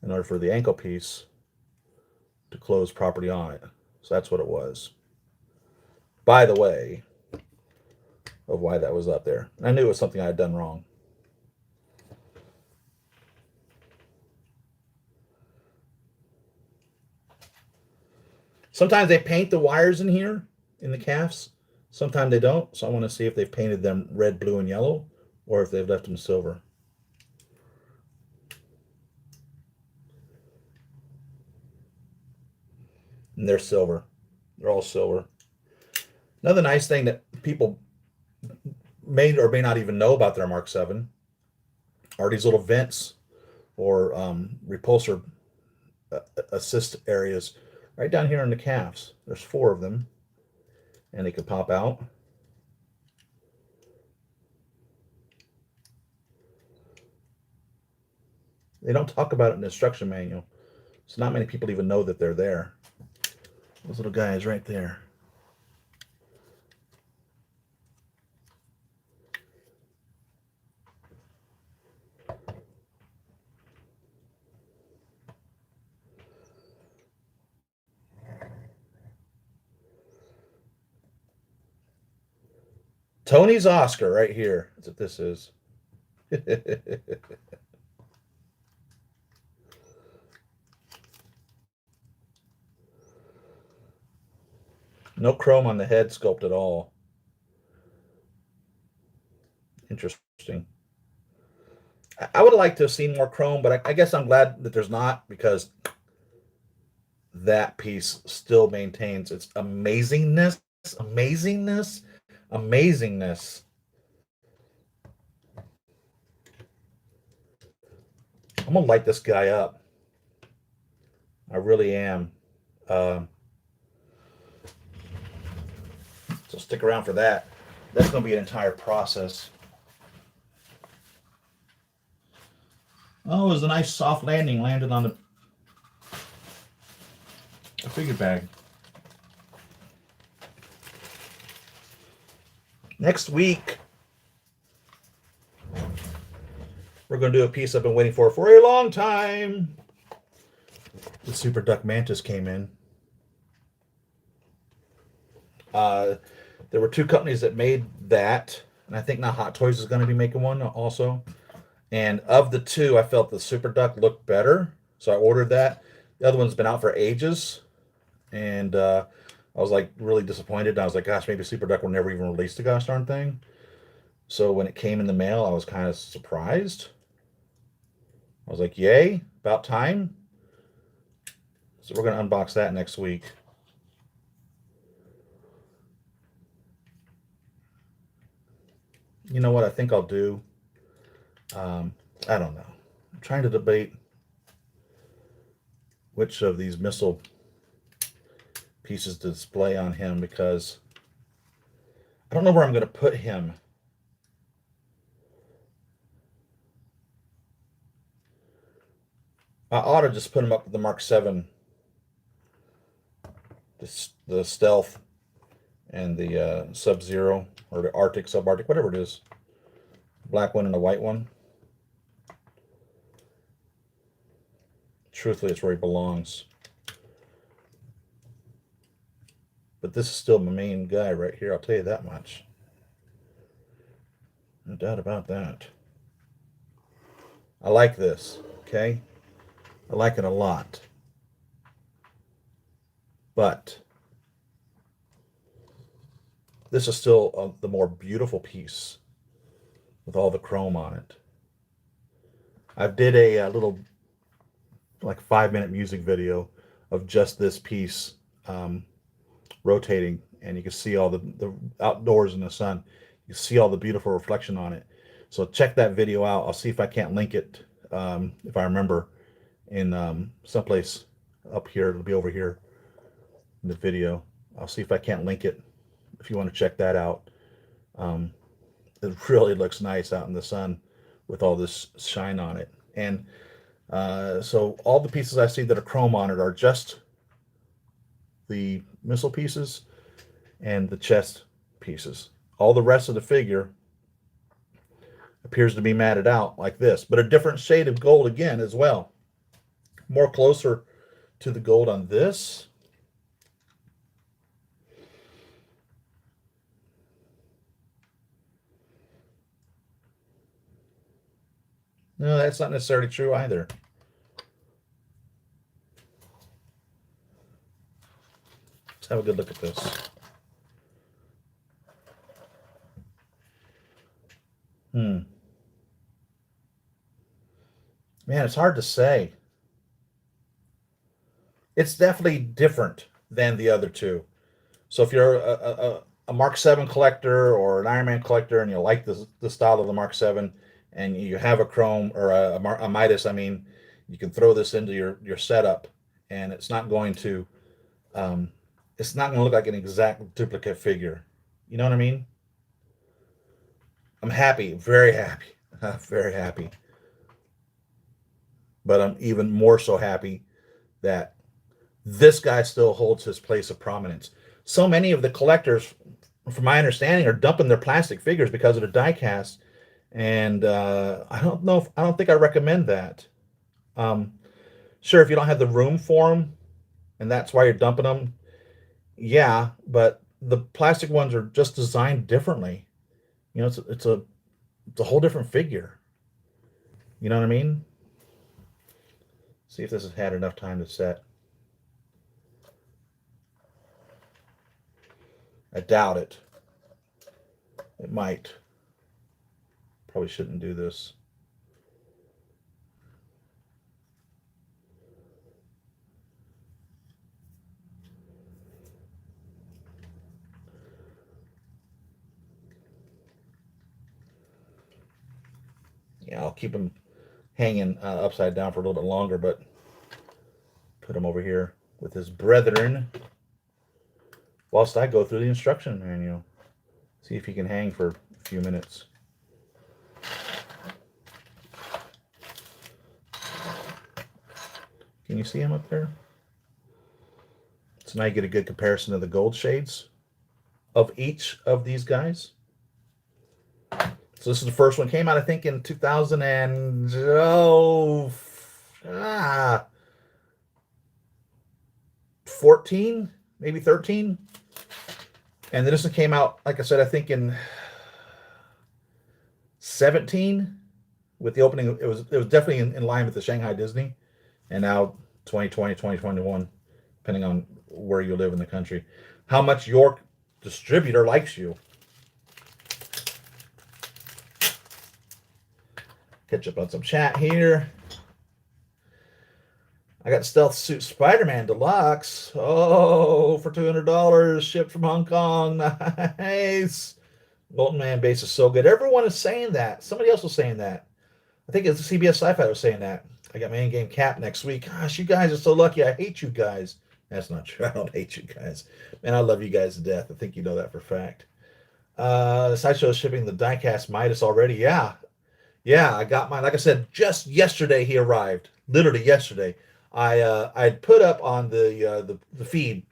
in order for the ankle piece to close properly on it. So that's what it was. By the way, of why that was up there. And I knew it was something I had done wrong. Sometimes they paint the wires in here, in the calves. Sometimes they don't. So I want to see if they've painted them red, blue, and yellow, or if they've left them silver. And they're silver. They're all silver. Another nice thing that people may or may not even know about their Mark 7 are these little vents or repulsor assist areas right down here in the calves. There's 4 of them, and they can pop out. They don't talk about it in the instruction manual, so not many people even know that they're there. Those little guys right there. Tony's Oscar right here. That's what this is. No chrome on the head sculpt at all. Interesting. I would have liked to have seen more chrome, but I guess I'm glad that there's not, because that piece still maintains its amazingness. Amazingness. Amazingness. I'm going to light this guy up. I really am. So stick around for that. That's going to be an entire process. Oh, it was a nice soft landing. Landed on a figure bag. Next week, we're going to do a piece I've been waiting for a long time. The Super Duck Mantis came in. There were 2 companies that made that, and I think now Hot Toys is going to be making one also. And of the 2, I felt the Super Duck looked better, so I ordered that. The other one's been out for ages, and I was like really disappointed. I was like, gosh, maybe Super Duck will never even release the gosh darn thing. So when it came in the mail, I was kind of surprised. I was like, yay, about time. So we're going to unbox that next week. You know what I think I'll do? I don't know. I'm trying to debate which of these missile pieces to display on him, because I don't know where I'm going to put him. I ought to just put him up with the Mark XXI, the Stealth, and the Sub-Zero, or the Arctic, Subarctic, whatever it is. Black one and a white one. Truthfully, it's where he belongs. But this is still my main guy right here, I'll tell you that much. No doubt about that. I like this, okay? I like it a lot. But this is still the more beautiful piece with all the chrome on it. I did a little, like 5-minute music video of just this piece rotating, and you can see all the outdoors in the sun. You see all the beautiful reflection on it. So check that video out. I'll see if I can't link it, if I remember, in someplace up here. It'll be over here in the video. I'll see if I can't link it if you want to check that out. It really looks nice out in the sun with all this shine on it. And so all the pieces I see that are chrome on it are just the missile pieces and the chest pieces. All the rest of the figure appears to be matted out like this, but a different shade of gold again as well. More closer to the gold on this. No, that's not necessarily true either. Let's have a good look at this. Man, it's hard to say. It's definitely different than the other two. So if you're a Mark VII collector or an Iron Man collector and you like the style of the Mark VII, and you have a chrome or a Midas, I mean, you can throw this into your setup, and it's not going to look like an exact duplicate figure. You know what I mean? I'm happy, very happy, very happy. But I'm even more so happy that this guy still holds his place of prominence. So many of the collectors, from my understanding, are dumping their plastic figures because of the die cast. And I don't think I recommend that. Sure, if you don't have the room for them, and that's why you're dumping them, yeah, but the plastic ones are just designed differently. You know, it's a whole different figure. You know what I mean? See if this has had enough time to set. I doubt it. It might. Probably shouldn't do this. Yeah, I'll keep him hanging upside down for a little bit longer, but put him over here with his brethren whilst I go through the instruction manual. See if he can hang for a few minutes. Can you see him up there? So now you get a good comparison of the gold shades of each of these guys. So this is the first one. Came out, I think, in 2014, maybe 13. And then this one came out, like I said, I think in 17 with the opening. It was definitely in line with the Shanghai Disney. And now 2020, 2021, depending on where you live in the country. How much your distributor likes you. Catch up on some chat here. I got Stealth Suit Spiderman Deluxe. Oh, for $200, shipped from Hong Kong. Nice. Golden Man base is so good. Everyone is saying that. Somebody else was saying that. I think it's CBS Sci-Fi that was saying that. I got my in-game cap next week. Gosh, you guys are so lucky. I hate you guys. That's not true. I don't hate you guys. Man, I love you guys to death. I think you know that for a fact. Sideshow is shipping the diecast Midas already. Yeah. Yeah, I got mine. Like I said, just yesterday he arrived. Literally yesterday. I'd put up on the feed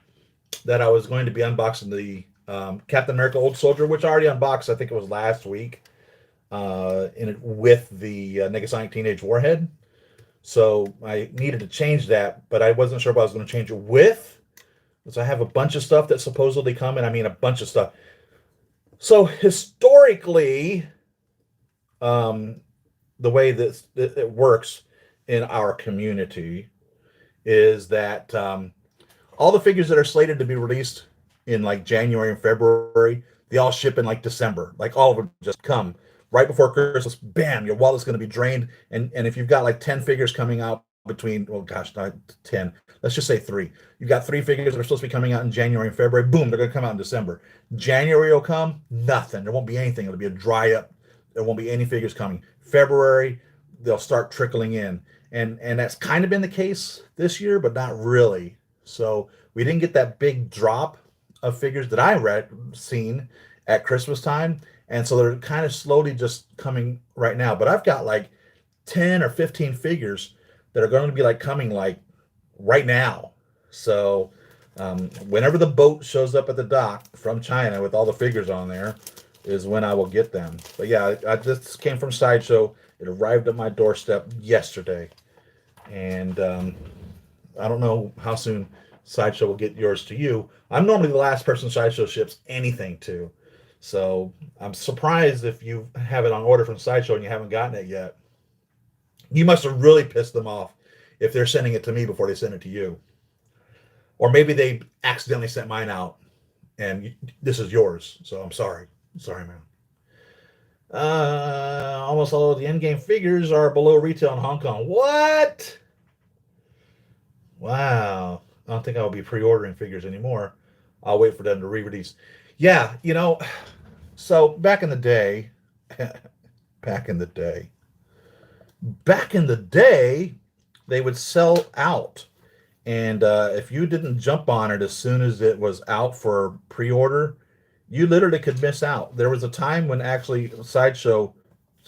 that I was going to be unboxing the Captain America Old Soldier, which I already unboxed. I think it was last week. In it with the Negasonic Teenage Warhead. So I needed to change that, but I wasn't sure if I was going to change it with. Because I have a bunch of stuff that's supposedly coming. I mean, a bunch of stuff. So historically, um, the way that it works in our community is that all the figures that are slated to be released in like January and February, they all ship in like December. Like all of them just come right before Christmas. Bam, your wallet's going to be drained. And if you've got like 10 figures coming out between, oh gosh, not 10, let's just say three. You've got three figures that are supposed to be coming out in January and February. Boom, they're going to come out in December. January will come, nothing. There won't be anything. It'll be a dry up. There won't be any figures coming. February, they'll start trickling in. And that's kind of been the case this year, but not really. So we didn't get that big drop of figures that I seen at Christmas time. And so they're kind of slowly just coming right now. But I've got like 10 or 15 figures that are going to be like coming like right now. So whenever the boat shows up at the dock from China with all the figures on there is when I will get them. But yeah, I just came from Sideshow. It arrived at my doorstep yesterday. And I don't know how soon Sideshow will get yours to you. I'm normally the last person Sideshow ships anything to. So I'm surprised if you have it on order from Sideshow and you haven't gotten it yet. You must have really pissed them off if they're sending it to me before they send it to you. Or maybe they accidentally sent mine out and this is yours. So I'm sorry. Sorry, man. Almost all of the endgame figures are below retail in Hong Kong. What? Wow. I don't think I'll be pre-ordering figures anymore. I'll wait for them to re-release. Yeah, so back in the day, back in the day, they would sell out. And if you didn't jump on it as soon as it was out for pre-order, you literally could miss out. There was a time when actually Sideshow.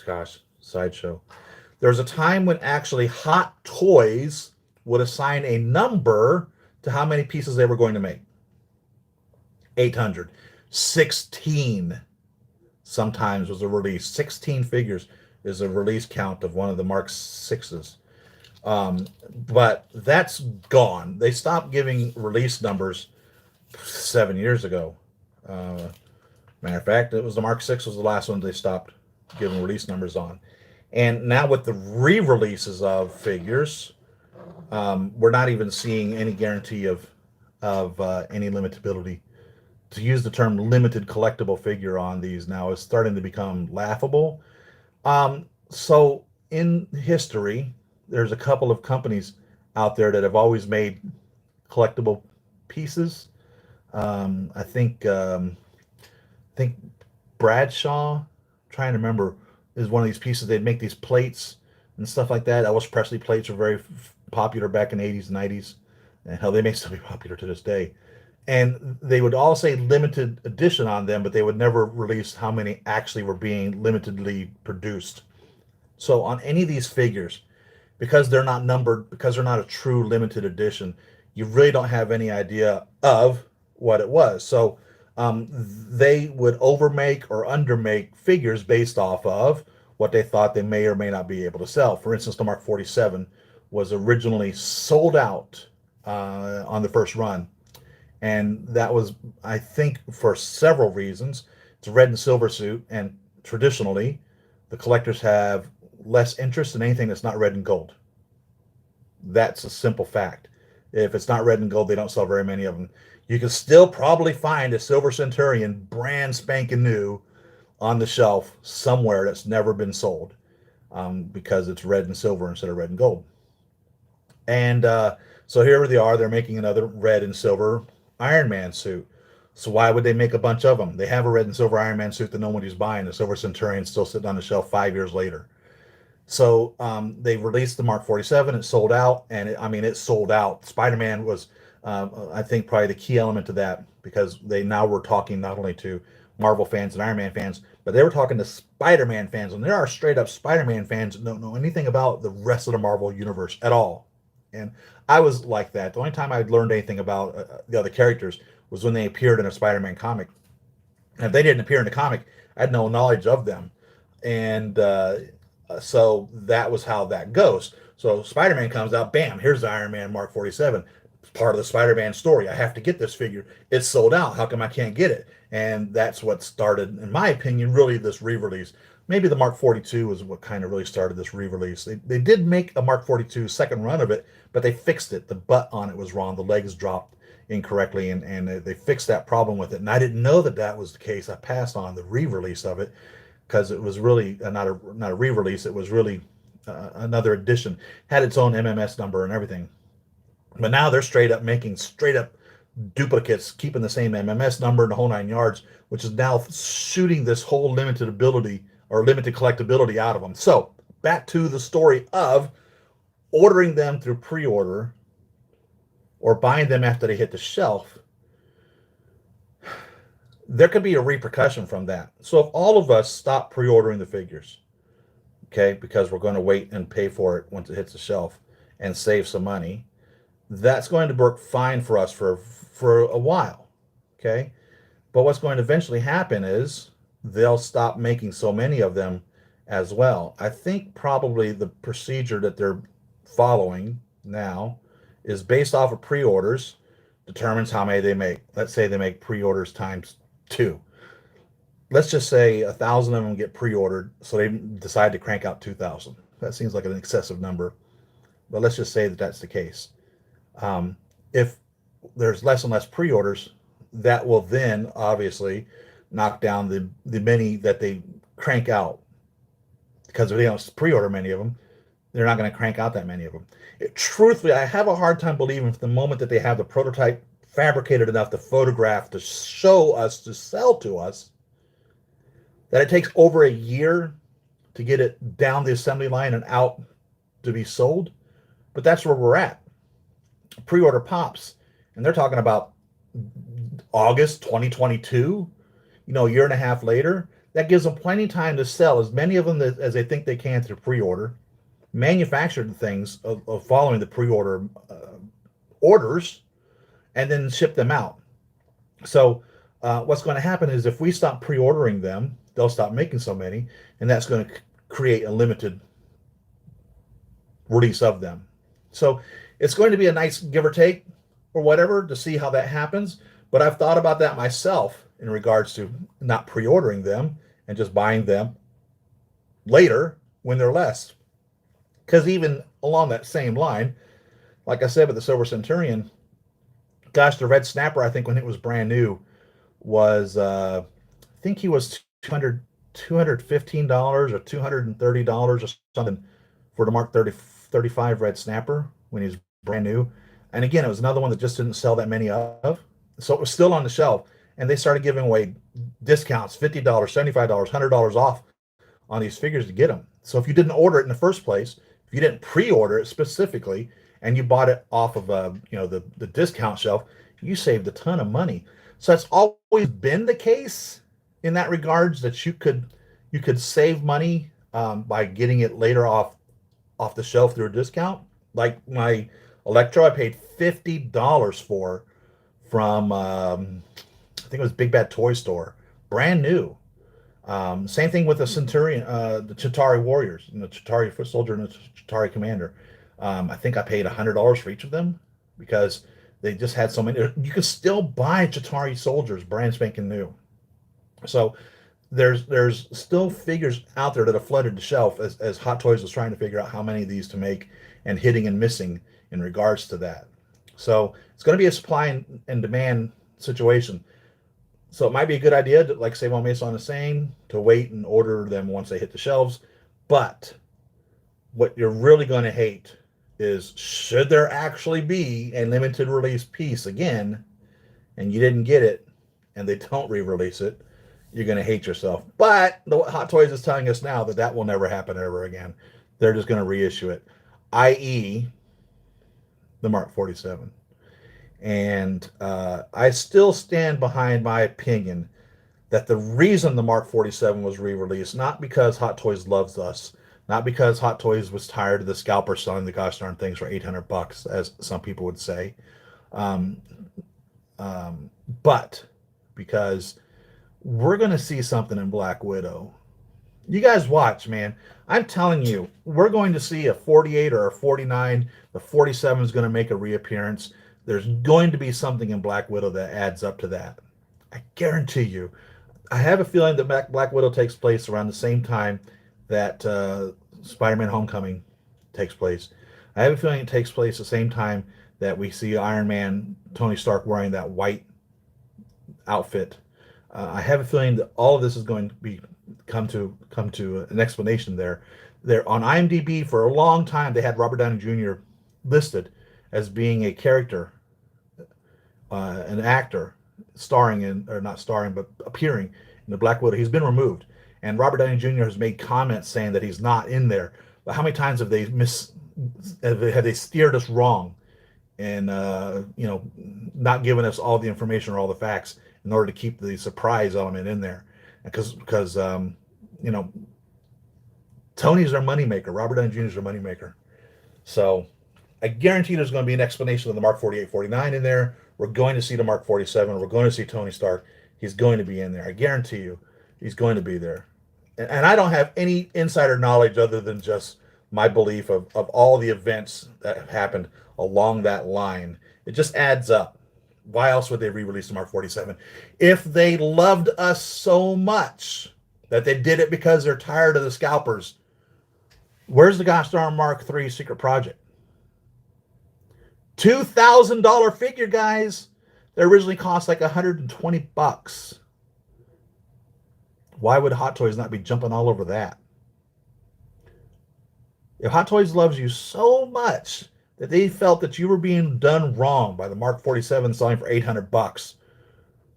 There was a time when actually Hot Toys would assign a number to how many pieces they were going to make. 800. 16 sometimes was a release. 16 figures is a release count of one of the Mark XXIs. But that's gone. They stopped giving release numbers 7 years ago. Matter of fact, it was the Mark VI was the last one they stopped giving release numbers on. And now with the re-releases of figures, we're not even seeing any guarantee of any limitability. To use the term limited collectible figure on these now is starting to become laughable. So in history, there's a couple of companies out there that have always made collectible pieces. I think Bradshaw, I'm trying to remember, is one of these pieces. They'd make these plates and stuff like that. Elvis Presley plates were very popular back in the 80s and 90s. And hell, they may still be popular to this day. And they would all say limited edition on them, but they would never release how many actually were being limitedly produced. So on any of these figures, because they're not numbered, because they're not a true limited edition, you really don't have any idea of what it was. So they would overmake or undermake figures based off of what they thought they may or may not be able to sell. For instance, the Mark 47 was originally sold out on the first run. And that was, I think, for several reasons. It's a red and silver suit, and traditionally, the collectors have less interest in anything that's not red and gold. That's a simple fact. If it's not red and gold, they don't sell very many of them. You can still probably find a silver Centurion brand spanking new on the shelf somewhere that's never been sold because it's red and silver instead of red and gold. And so here they are. They're making another red and silver Iron Man suit. So why would they make a bunch of them? They have a red and silver Iron Man suit that nobody's buying. The silver Centurion still sitting on the shelf 5 years later. So they released the Mark 47. It sold out, and it sold out. Spider-Man was, I think, probably the key element to that, because they now were talking not only to Marvel fans and Iron Man fans, but they were talking to Spider-Man fans, and there are straight up Spider-Man fans that don't know anything about the rest of the Marvel universe at all. And I was like that. The only time I'd learned anything about the other characters was when they appeared in a Spider-Man comic. And if they didn't appear in the comic, I had no knowledge of them. And so that was how that goes. So Spider-Man comes out, bam, here's the Iron Man Mark 47. It's part of the Spider-Man story. I have to get this figure. It's sold out. How come I can't get it? And that's what started, in my opinion, really this re-release. Maybe the Mark 42 was what kind of really started this re-release. They did make a Mark 42 second run of it, but they fixed it. The butt on it was wrong. The legs dropped incorrectly, and they fixed that problem with it. And I didn't know that that was the case. I passed on the re-release of it because it was really not a re-release. It was really another edition. Had its own MMS number and everything. But now they're straight up making straight up duplicates, keeping the same MMS number and the whole 9 yards, which is now shooting this whole limited ability or limited collectability out of them. So back to the story of ordering them through pre-order or buying them after they hit the shelf. There could be a repercussion from that. So if all of us stop pre-ordering the figures, okay, because we're going to wait and pay for it once it hits the shelf and save some money, that's going to work fine for us for a while, okay? But what's going to eventually happen is they'll stop making so many of them as well. I think probably the procedure that they're following now is based off of pre-orders, determines how many they make. Let's say they make pre-orders times 2. Let's just say 1,000 of them get pre-ordered, so they decide to crank out 2,000. That seems like an excessive number, but let's just say that that's the case. If there's less and less pre-orders, that will then obviously knock down the many that they crank out, because if they don't pre-order many of them, they're not going to crank out that many of them. Truthfully, I have a hard time believing from the moment that they have the prototype fabricated enough to photograph, to show us, to sell to us, that it takes over a year to get it down the assembly line and out to be sold. But that's where we're at. Pre-order pops, and they're talking about August 2022, a year and a half later. That gives them plenty of time to sell as many of them as they think they can through pre-order, manufacture the things of following the pre-order orders, and then ship them out. So what's going to happen is if we stop pre-ordering them, they'll stop making so many, and that's going to create a limited release of them. So it's going to be a nice give or take or whatever to see how that happens. But I've thought about that myself in regards to not pre-ordering them and just buying them later when they're less. Because even along that same line, like I said with the Silver Centurion, gosh, the Red Snapper, I think when it was brand new, was, I think he was $215 or $230 or something for the Mark 35 Red Snapper when he was brand new. And again, it was another one that just didn't sell that many of. So it was still on the shelf. And they started giving away discounts, $50, $75, $100 off on these figures to get them. So if you didn't order it in the first place, if you didn't pre-order it specifically, and you bought it off of the discount shelf, you saved a ton of money. So that's always been the case in that regards, that you could save money by getting it later off the shelf through a discount. Like my Electro, I paid $50 for from I think it was Big Bad Toy Store, brand new. Same thing with the Centurion, the Chitauri Warriors, and the Chitauri Foot Soldier and the Chitauri Commander. I think I paid $100 for each of them because they just had so many. You can still buy Chitauri soldiers brand spanking new. So there's still figures out there that have flooded the shelf as Hot Toys was trying to figure out how many of these to make and hitting and missing in regards to that. So it's going to be a supply and demand situation. So it might be a good idea to, like Save on Mason is saying, to wait and order them once they hit the shelves. But what you're really going to hate is, should there actually be a limited release piece again, and you didn't get it, and they don't re-release it, you're going to hate yourself. But Hot Toys is telling us now that will never happen ever again. they're just going to reissue it, i.e., the Mark 47. And I still stand behind my opinion that the reason the Mark 47 was re-released, not because Hot Toys loves us, not because Hot Toys was tired of the scalper selling the gosh darn things for $800, as some people would say, um, but because we're going to see something in Black Widow. You guys watch, man. I'm telling you, we're going to see a 48 or a 49. The 47 is going to make a reappearance. There's going to be something in Black Widow that adds up to that. I guarantee you. I have a feeling that Black Widow takes place around the same time that Spider-Man Homecoming takes place. I have a feeling it takes place the same time that we see Iron Man, Tony Stark wearing that white outfit. I have a feeling that all of this is going to be come to an explanation there. There on IMDb for a long time they had Robert Downey Jr. listed as being a character, an actor starring in, or not starring, but appearing in the Black Widow. He's been removed, and Robert Downey Jr. has made comments saying that he's not in there. But how many times have they have they steered us wrong, and not giving us all the information or all the facts in order to keep the surprise element in there? Because Tony's their moneymaker. Robert Downey Jr. is their moneymaker. So I guarantee there's going to be an explanation of the Mark 48, 49 in there. We're going to see the Mark 47. We're going to see Tony Stark. He's going to be in there. I guarantee you he's going to be there. And I don't have any insider knowledge other than just my belief of all the events that have happened along that line. It just adds up. Why else would they re-release the Mark 47? If they loved us so much that they did it because they're tired of the scalpers, where's the gosh darn Mark III secret project? $2,000 figure, guys. They originally cost like $120. Why would Hot Toys not be jumping all over that? If Hot Toys loves you so much that they felt that you were being done wrong by the Mark 47 selling for $800,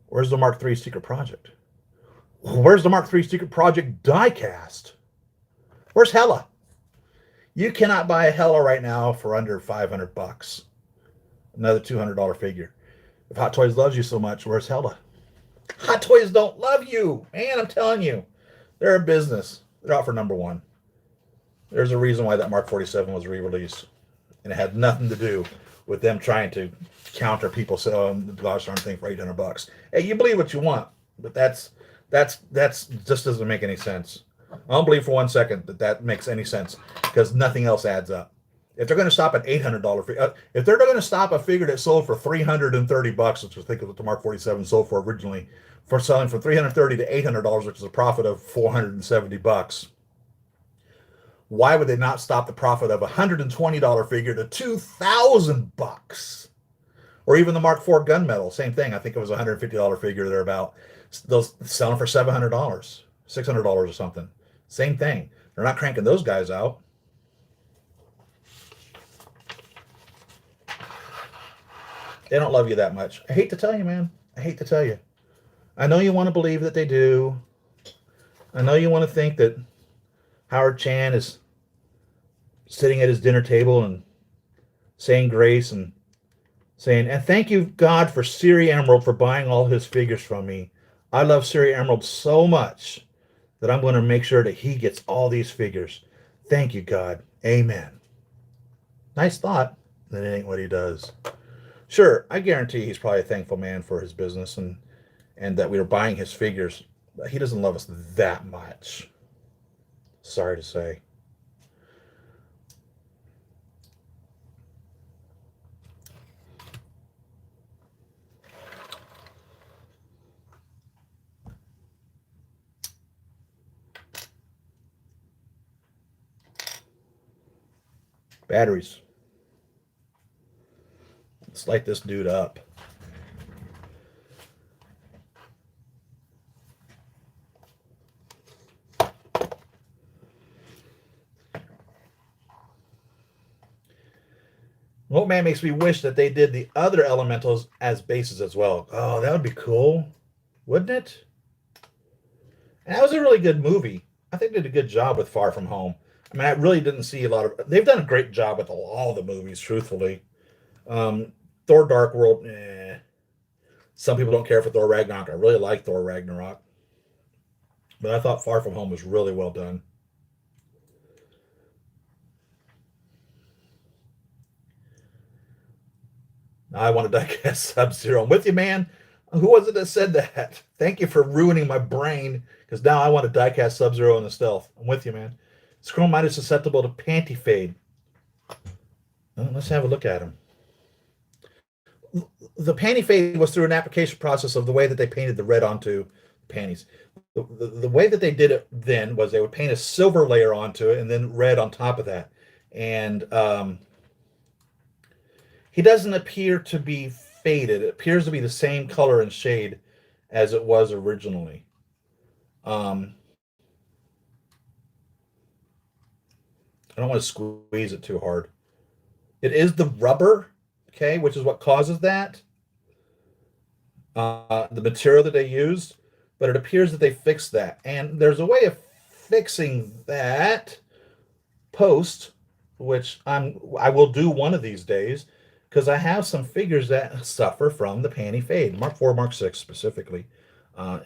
where's the Mark III secret project? Where's the Mark III secret project diecast? Where's Hela? You cannot buy a Hela right now for under $500. Another $200 figure. If Hot Toys loves you so much, where's Hela? Hot Toys don't love you, man. I'm telling you, they're a business. They're out for number one. There's a reason why that Mark 47 was re-released, and it had nothing to do with them trying to counter people selling the gosh darn thing for $800. Hey, you believe what you want, but that's just doesn't make any sense. I don't believe for 1 second that makes any sense, because nothing else adds up. If they're going to stop at $800 figure, if they're going to stop a figure that sold for $330, which I think is what the Mark 47 sold for originally, for selling from $330 to $800, which is a profit of $470, why would they not stop the profit of a $120 figure to $2,000? Or even the Mark IV gunmetal, same thing. I think it was a $150 figure thereabout. Those selling for $700, $600 or something. Same thing. They're not cranking those guys out. They don't love you that much. I hate to tell you, man. I hate to tell you. I know you want to believe that they do. I know you want to think that Howard Chan is sitting at his dinner table and saying grace and saying, and thank you, God, for Siri Emerald for buying all his figures from me. I love Siri Emerald so much that I'm going to make sure that he gets all these figures. Thank you, God. Amen. Nice thought. That ain't what he does. Sure, I guarantee he's probably a thankful man for his business and that we were buying his figures. But he doesn't love us that much. Sorry to say. Batteries. Let's light this dude up. What man makes me wish that they did the other elementals as bases as well. Oh, that would be cool, wouldn't it? And that was a really good movie. I think they did a good job with Far From Home. I mean, I really didn't see a lot of. They've done a great job with all the movies, truthfully. Thor: Dark World. Some people don't care for Thor Ragnarok. I really like Thor Ragnarok, but I thought Far From Home was really well done. I want to diecast Sub-Zero. I'm with you, man. Who was it that said that? Thank you for ruining my brain, because now I want to diecast Sub-Zero in the stealth. I'm with you, man. Is Chrome Midas susceptible to panty fade? Well, let's have a look at him. The panty fade was through an application process of the way that they painted the red onto panties. The way that they did it then was they would paint a silver layer onto it and then red on top of that. And he doesn't appear to be faded. It appears to be the same color and shade as it was originally. I don't want to squeeze it too hard. It is the rubber, okay, which is what causes that. The material that they used, but it appears that they fixed that. And there's a way of fixing that post, which I will do one of these days, because I have some figures that suffer from the panty fade. Mark IV, Mark VI specifically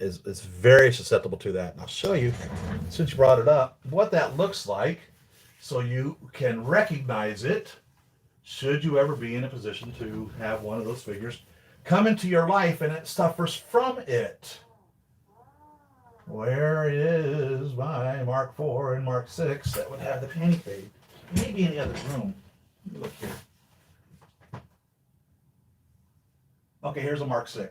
is very susceptible to that. And I'll show you, since you brought it up, what that looks like so you can recognize it should you ever be in a position to have one of those figures come into your life and it suffers from it. Where is my Mark IV and Mark VI that would have the panty fade? Maybe in the other room. Let me look here. Okay, here's a Mark VI.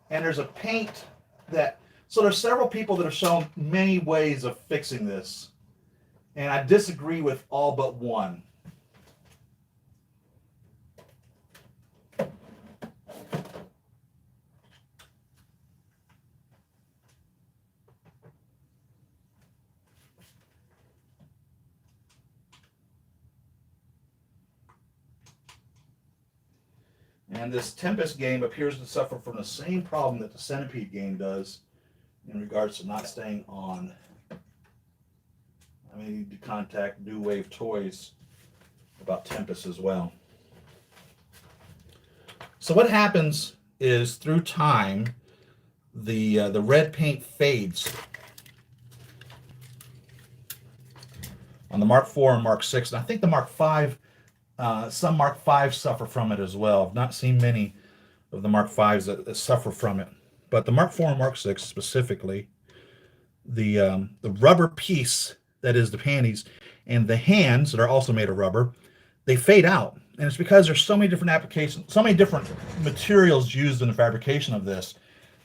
And there's a paint that, so there's several people that have shown many ways of fixing this. And I disagree with all but one. And this Tempest game appears to suffer from the same problem that the Centipede game does in regards to not staying on. I may need to contact New Wave Toys about Tempest as well. So what happens is through time, the red paint fades on the Mark IV and Mark VI. And I think the Mark V, some Mark V's suffer from it as well. I've not seen many of the Mark V's that suffer from it. But the Mark IV and Mark VI specifically, the rubber piece that is the panties and the hands that are also made of rubber, they fade out. And it's because there's so many different applications, so many different materials used in the fabrication of this,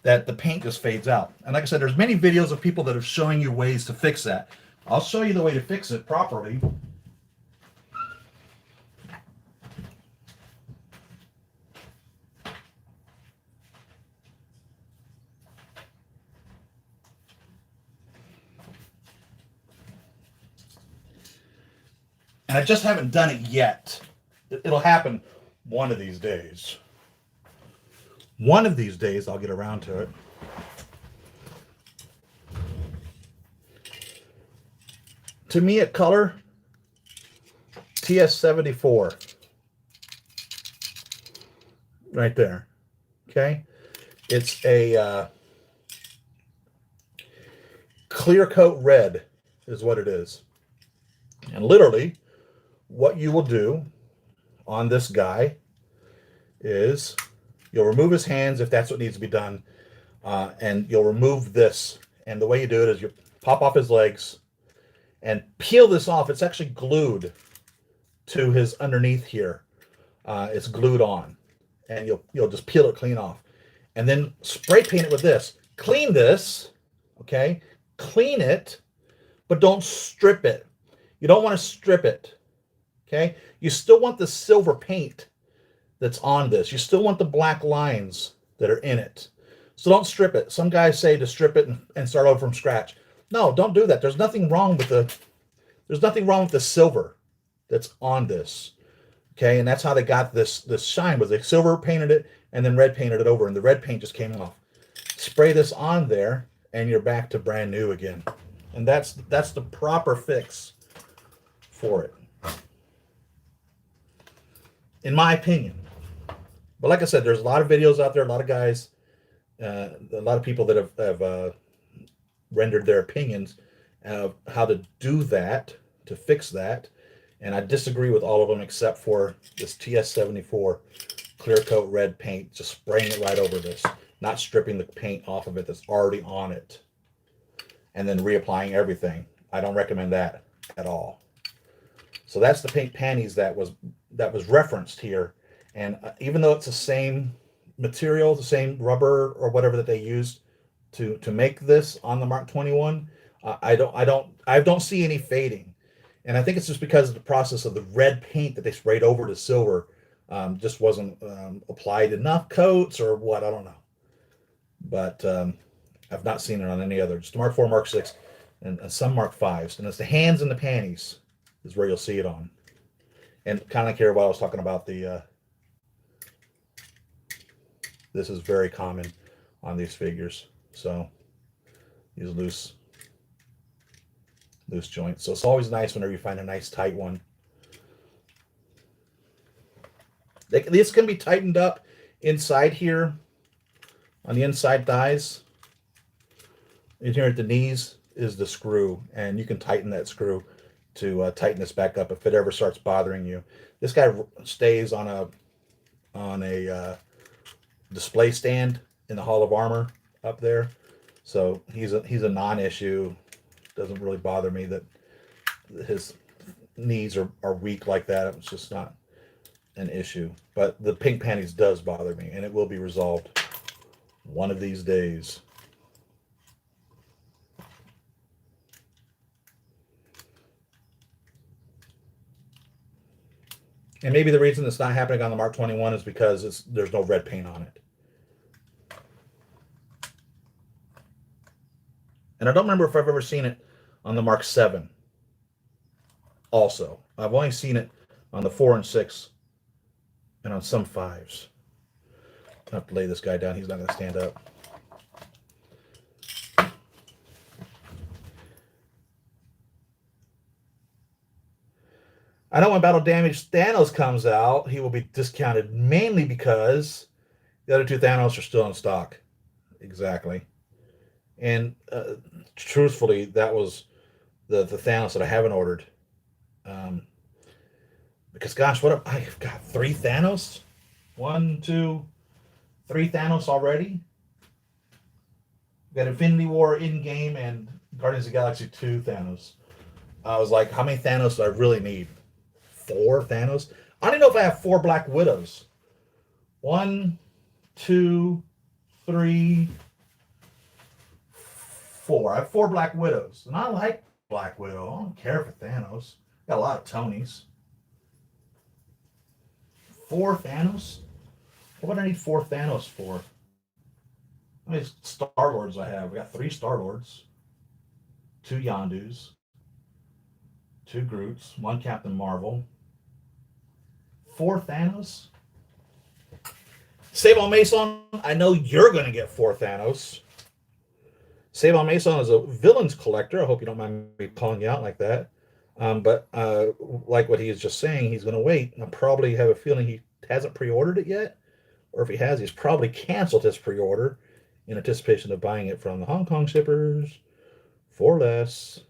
that the paint just fades out. And like I said, there's many videos of people that are showing you ways to fix that. I'll show you the way to fix it properly. And I just haven't done it yet. It'll happen one of these days. One of these days I'll get around to it. To me at color, TS74. Right there. Okay? It's a clear coat red is what it is. And literally, what you will do on this guy is you'll remove his hands if that's what needs to be done, and you'll remove this. And the way you do it is you pop off his legs and peel this off. It's actually glued to his underneath here. It's glued on, and you'll just peel it clean off, and then spray paint it with this. Clean this, okay? Clean it, but don't strip it. You don't want to strip it. Okay, you still want the silver paint that's on this. You still want the black lines that are in it. So don't strip it. Some guys say to strip it and start over from scratch. No, don't do that. There's nothing wrong with the silver that's on this. Okay, and that's how they got this shine, was they silver painted it and then red painted it over, and the red paint just came off. Spray this on there and you're back to brand new again. And that's the proper fix for it, in my opinion. But like I said, there's a lot of videos out there, a lot of guys, a lot of people that have rendered their opinions of how to do that, to fix that. And I disagree with all of them except for this TS74 clear coat red paint, just spraying it right over this, not stripping the paint off of it that's already on it, and then reapplying everything. I don't recommend that at all. So that's the paint panties that was referenced here. And even though it's the same material, the same rubber or whatever that they used to make this on the Mark 21, I don't see any fading. And I think it's just because of the process of the red paint that they sprayed over the silver just wasn't applied enough coats or what, I don't know. But I've not seen it on any other. Just Mark 4, Mark 6, and some Mark 5s. And it's the hands and the panties is where you'll see it on. And kind of like here, while I was talking about the, this is very common on these figures. So these loose joints. So it's always nice whenever you find a nice tight one. This can be tightened up inside here on the inside thighs. In here at the knees is the screw, and you can tighten that screw to tighten this back up if it ever starts bothering you. This guy stays on a display stand in the Hall of Armor up there, so he's a non-issue. Doesn't really bother me that his knees are weak like that. It's just not an issue. But the pink panties does bother me, and it will be resolved one of these days. And maybe the reason it's not happening on the Mark 21 is because there's no red paint on it. And I don't remember if I've ever seen it on the Mark 7 also. I've only seen it on the 4 and 6 and on some 5s. I have to lay this guy down. He's not going to stand up. I know when Battle Damage Thanos comes out, he will be discounted mainly because the other two Thanos are still in stock. Exactly. And truthfully, that was the Thanos that I haven't ordered. Because gosh, I've got 3 Thanos? 1, 2, 3 Thanos already? We've got Infinity War in-game and Guardians of the Galaxy 2 Thanos. I was like, how many Thanos do I really need? 4 Thanos? I don't even know if I have 4 Black Widows. 1, 2, 3, 4. I have 4 Black Widows. And I like Black Widow. I don't care for Thanos. Got a lot of Tonys. 4 Thanos? What would I need 4 Thanos for? How many Star-Lords I have? We got 3 Star-Lords. 2 Yondus. 2 Groots. 1 Captain Marvel. 4 Thanos? Save on Mason, I know you're going to get 4 Thanos. Save on Mason is a villains collector. I hope you don't mind me calling you out like that. But like what he is just saying, he's going to wait. I probably have a feeling he hasn't pre-ordered it yet. Or if he has, he's probably canceled his pre-order in anticipation of buying it from the Hong Kong shippers for less.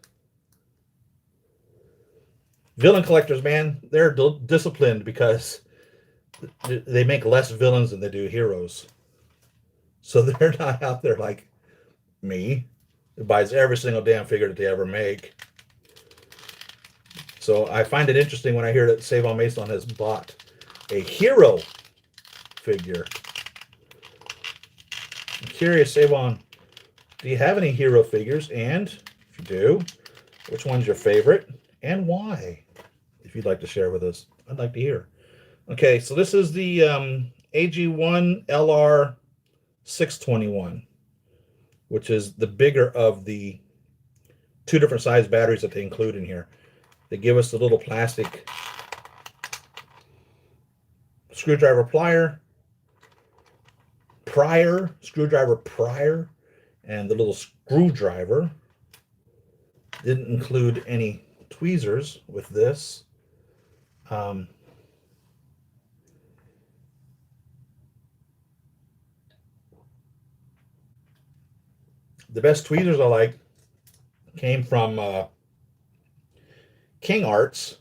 Villain collectors, man, they're disciplined because they make less villains than they do heroes. So they're not out there like me, who buys every single damn figure that they ever make. So I find it interesting when I hear that Save on Mason has bought a hero figure. I'm curious, Save on, do you have any hero figures? And if you do, which one's your favorite and why? If you'd like to share with us, I'd like to hear. Okay, so this is the AG1 LR 621, which is the bigger of the 2 different size batteries that they include in here. They give us the little plastic screwdriver screwdriver prior, and the little screwdriver. Didn't include any tweezers with this. Um, the best tweezers I like came from King Arts.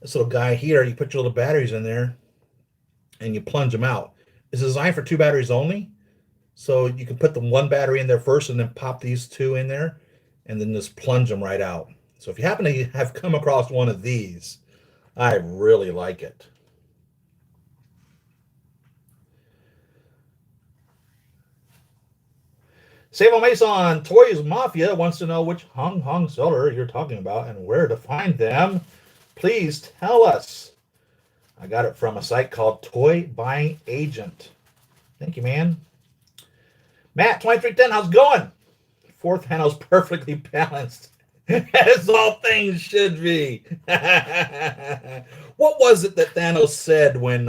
This little guy here, you put your little batteries in there and you plunge them out. It's designed for 2 batteries only. So you can put the 1 battery in there first and then pop these 2 in there and then just plunge them right out. So if you happen to have come across one of these, I really like it. Save on Mason Toys Mafia wants to know which Hong Hong seller you're talking about and where to find them. Please tell us. I got it from a site called Toy Buying Agent. Thank you, man. Matt, 2310, how's it going? Fourth panel's perfectly balanced. As all things should be. What was it that Thanos said when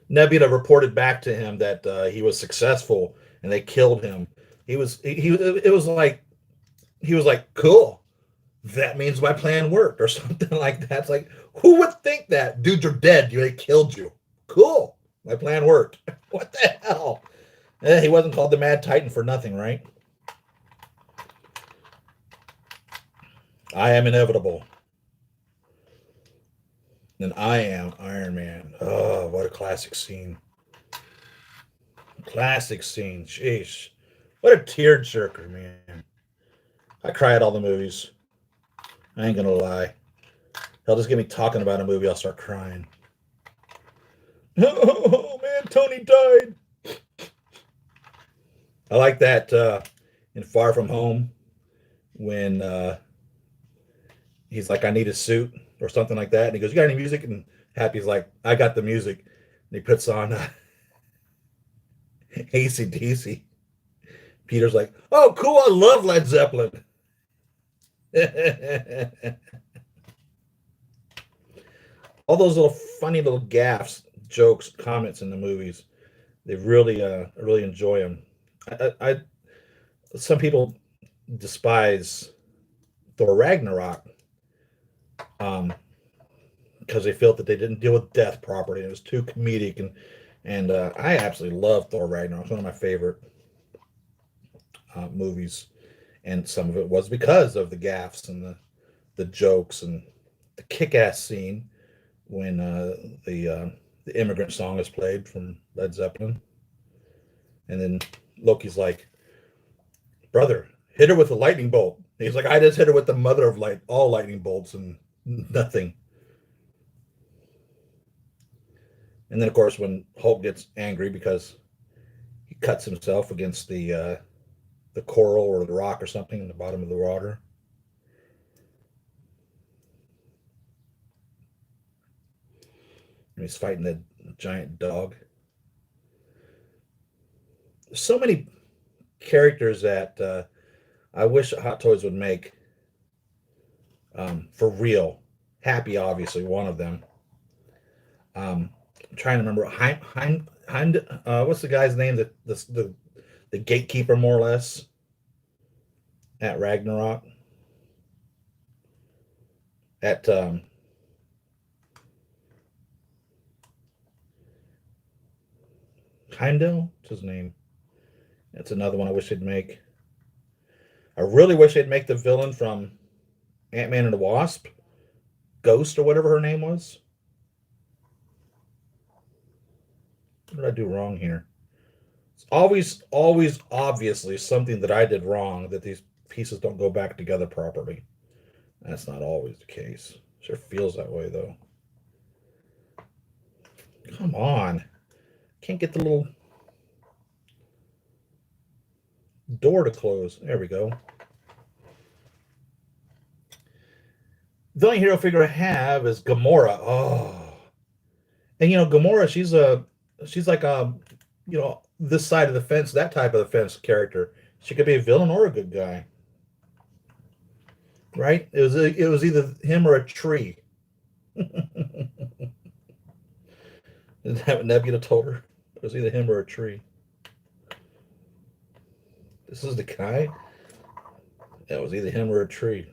Nebula reported back to him that he was successful and they killed him? It was like he was like, cool. That means my plan worked or something like that. It's like, who would think that? Dude, you're dead. They killed you. Cool. My plan worked. What the hell? He wasn't called the Mad Titan for nothing, right? I am inevitable. And I am Iron Man. Oh, what a classic scene. Classic scene. Sheesh. What a tearjerker, man. I cry at all the movies. I ain't gonna lie. They'll just get me talking about a movie, I'll start crying. Oh man, Tony died. I like that in Far From Home when he's like, I need a suit or something like that. And he goes, you got any music? And Happy's like, I got the music. And he puts on AC/DC. Peter's like, oh, cool. I love Led Zeppelin. All those little funny little gaffes, jokes, comments in the movies, they really enjoy them. I some people despise Thor Ragnarok because they felt that they didn't deal with death properly. It was too comedic, and I absolutely love Thor Ragnarok. It's one of my favorite movies, and some of it was because of the gaffes and the jokes and the kick-ass scene when the immigrant song is played from Led Zeppelin, and then Loki's like, brother, hit her with a lightning bolt. And he's like, I just hit her with the mother of all lightning bolts and nothing. And then of course when Hulk gets angry because he cuts himself against the coral or the rock or something in the bottom of the water. And he's fighting that giant dog. There's so many characters that I wish Hot Toys would make for real. Happy, obviously, one of them. I'm trying to remember. What's the guy's name? The gatekeeper, more or less, at Ragnarok. At Heimdall? What's his name? That's another one I wish they'd make. I really wish they'd make the villain from Ant-Man and the Wasp, Ghost or whatever her name was. What did I do wrong here? It's always obviously something that I did wrong, that these pieces don't go back together properly. That's not always the case. Sure feels that way, though. Come on. Can't get the little door to close. There we go. The only hero figure I have is Gamora. Oh. And Gamora, she's like this side of the fence, that type of the fence character. She could be a villain or a good guy. Right? It was either him or a tree. Isn't that what Nebula told her? It was either him or a tree. This is the guy. That was either him or a tree.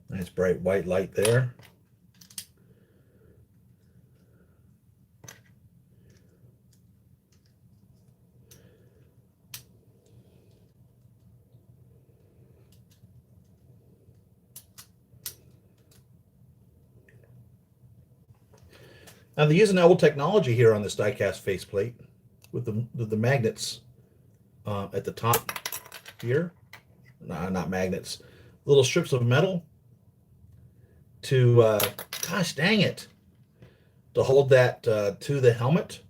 Nice bright white light there. Now they're using old technology here on this die-cast faceplate with the magnets at the top here. No, not magnets. Little strips of metal to, gosh dang it, to hold that to the helmet.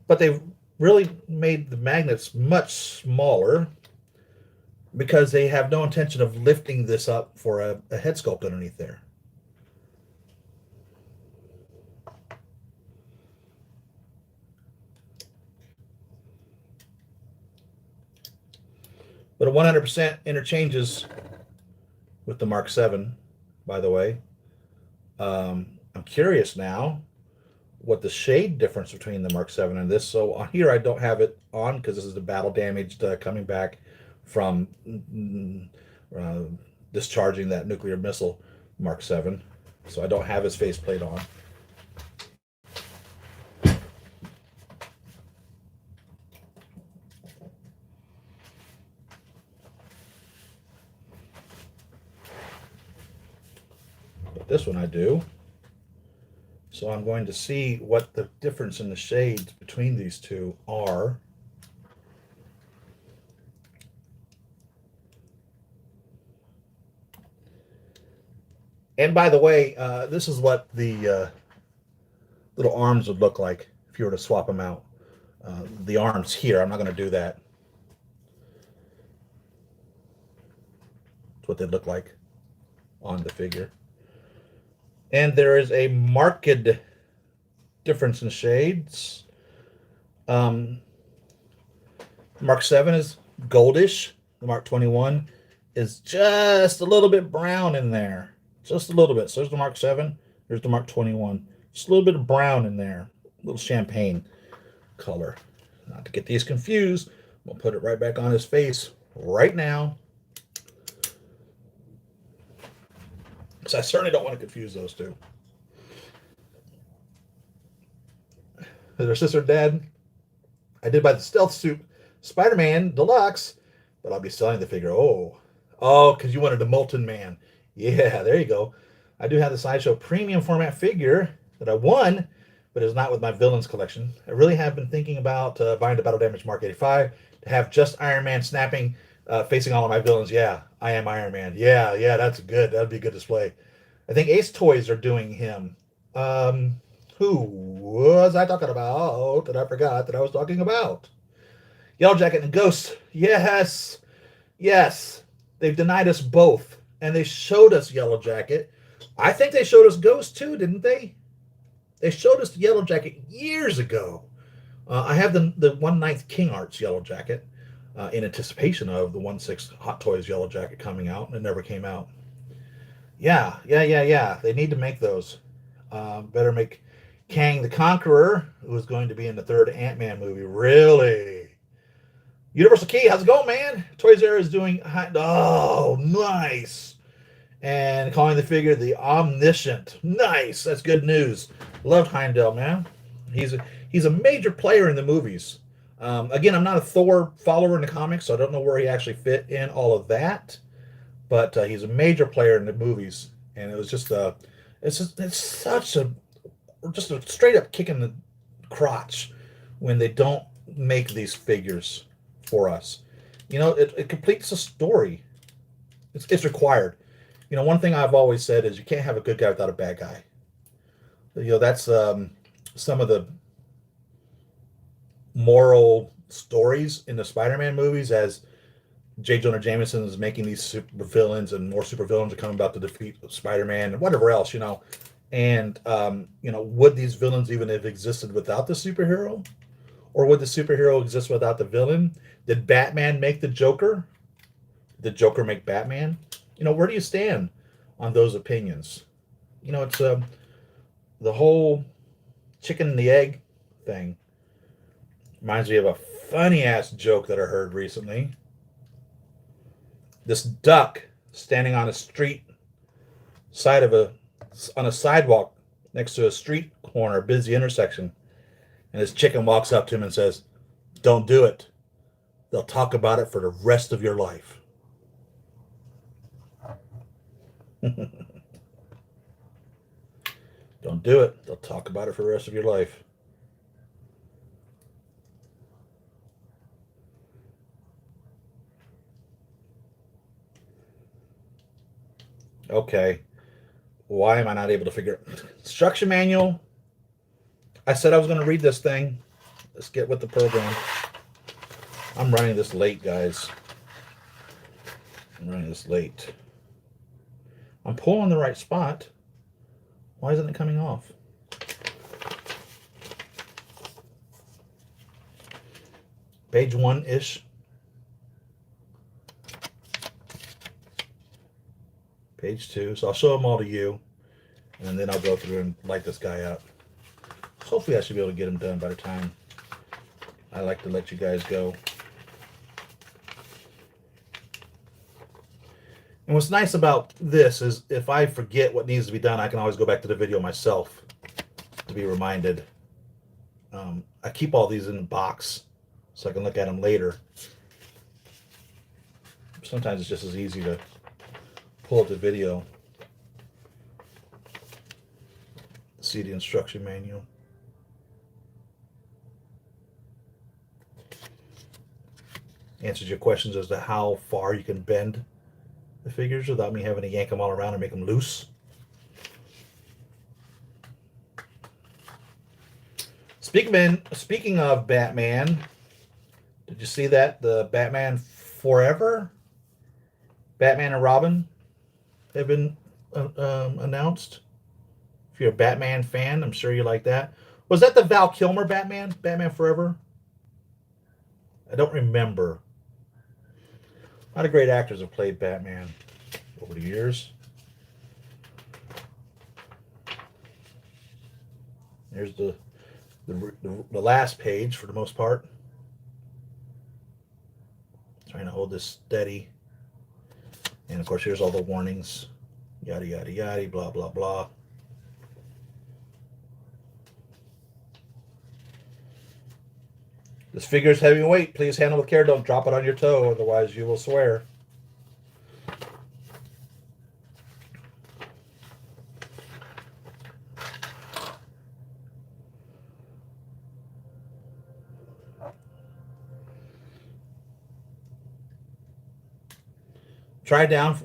But they've really made the magnets much smaller because they have no intention of lifting this up for a head sculpt underneath there. But it 100% interchanges with the Mark VII, by the way. I'm curious now what the shade difference between the Mark VII and this. So on here, I don't have it on because this is the battle damaged coming back from discharging that nuclear missile Mark VII. So I don't have his faceplate on. But this one I do. So I'm going to see what the difference in the shades between these two are. And by the way, this is what the little arms would look like if you were to swap them out. The arms here, I'm not going to do that. That's what they look like on the figure. And there is a marked difference in shades. Mark VII is goldish. The Mark 21 is just a little bit brown in there. Just a little bit. So there's the Mark VII. There's the Mark 21. Just a little bit of brown in there. A little champagne color. Not to get these confused, we'll put it right back on his face right now. So I certainly don't want to confuse those two. Their sister and dad, I did buy the stealth suit Spider-Man Deluxe, but I'll be selling the figure. Oh, because you wanted a Molten Man. Yeah, there you go. I do have the Sideshow premium format figure that I won, but it's not with my villains collection. I really have been thinking about buying the Battle Damage Mark 85 to have just Iron Man snapping, facing all of my villains. Yeah, I am Iron Man. Yeah, that's good. That'd be a good display. I think Ace Toys are doing him. Who was I talking about that I forgot that I was talking about? Yellow Jacket and Ghost. Yes. They've denied us both. And they showed us Yellow Jacket. I think they showed us Ghost too, didn't they? They showed us the Yellow Jacket years ago. I have the 1/9 King Arts Yellow Jacket in anticipation of the 1/6 Hot Toys Yellow Jacket coming out, and it never came out. Yeah. They need to make those. Better make Kang the Conqueror, who is going to be in the third Ant-Man movie. Really? Universal Key, how's it going, man? Toys R Us is doing... Oh, nice. And calling the figure the Omniscient. Nice. That's good news. Loved Heimdall, man. He's a major player in the movies. Again, I'm not a Thor follower in the comics, so I don't know where he actually fit in all of that. But he's a major player in the movies, and it was just it's such a straight up kick in the crotch when they don't make these figures for us. You know, it completes the story. It's required. You know, one thing I've always said is you can't have a good guy without a bad guy. You know, that's some of the moral stories in the Spider-Man movies as J. Jonah Jameson is making these super villains and more super villains are coming about to defeat Spider-Man and whatever else, you know. And, you know, would these villains even have existed without the superhero? Or would the superhero exist without the villain? Did Batman make the Joker? Did Joker make Batman? You know, where do you stand on those opinions? You know, it's the whole chicken and the egg thing. Reminds me of a funny ass joke that I heard recently. This duck standing on a street side of a on a sidewalk next to a street corner, busy intersection, and his chicken walks up to him and says, "Don't do it. They'll talk about it for the rest of your life." Don't do it. They'll talk about it for the rest of your life. Okay. Why am I not able to figure it? Instruction manual. I said I was going to read this thing. Let's get with the program. I'm running this late, guys. I'm running this late. I'm pulling the right spot. Why isn't it coming off? Page 1-ish. Page 2. So I'll show them all to you. And then I'll go through and light this guy up. So hopefully I should be able to get them done by the time I like to let you guys go. And what's nice about this is if I forget what needs to be done, I can always go back to the video myself to be reminded. I keep all these in the box so I can look at them later. Sometimes it's just as easy to pull up the video, see the instruction manual. Answers your questions as to how far you can bend the figures without me having to yank them all around and make them loose. Speaking of Batman, did you see that the Batman Forever, Batman and Robin, have been announced? If you're a Batman fan, I'm sure you like that. Was that the Val Kilmer Batman, Batman Forever? I don't remember. A lot of great actors have played Batman over the years. Here's the last page for the most part. Trying to hold this steady. And of course, here's all the warnings. Yada, yada, yada, blah, blah, blah. This figure is heavy weight. Please handle with care. Don't drop it on your toe, otherwise you will swear. Try down,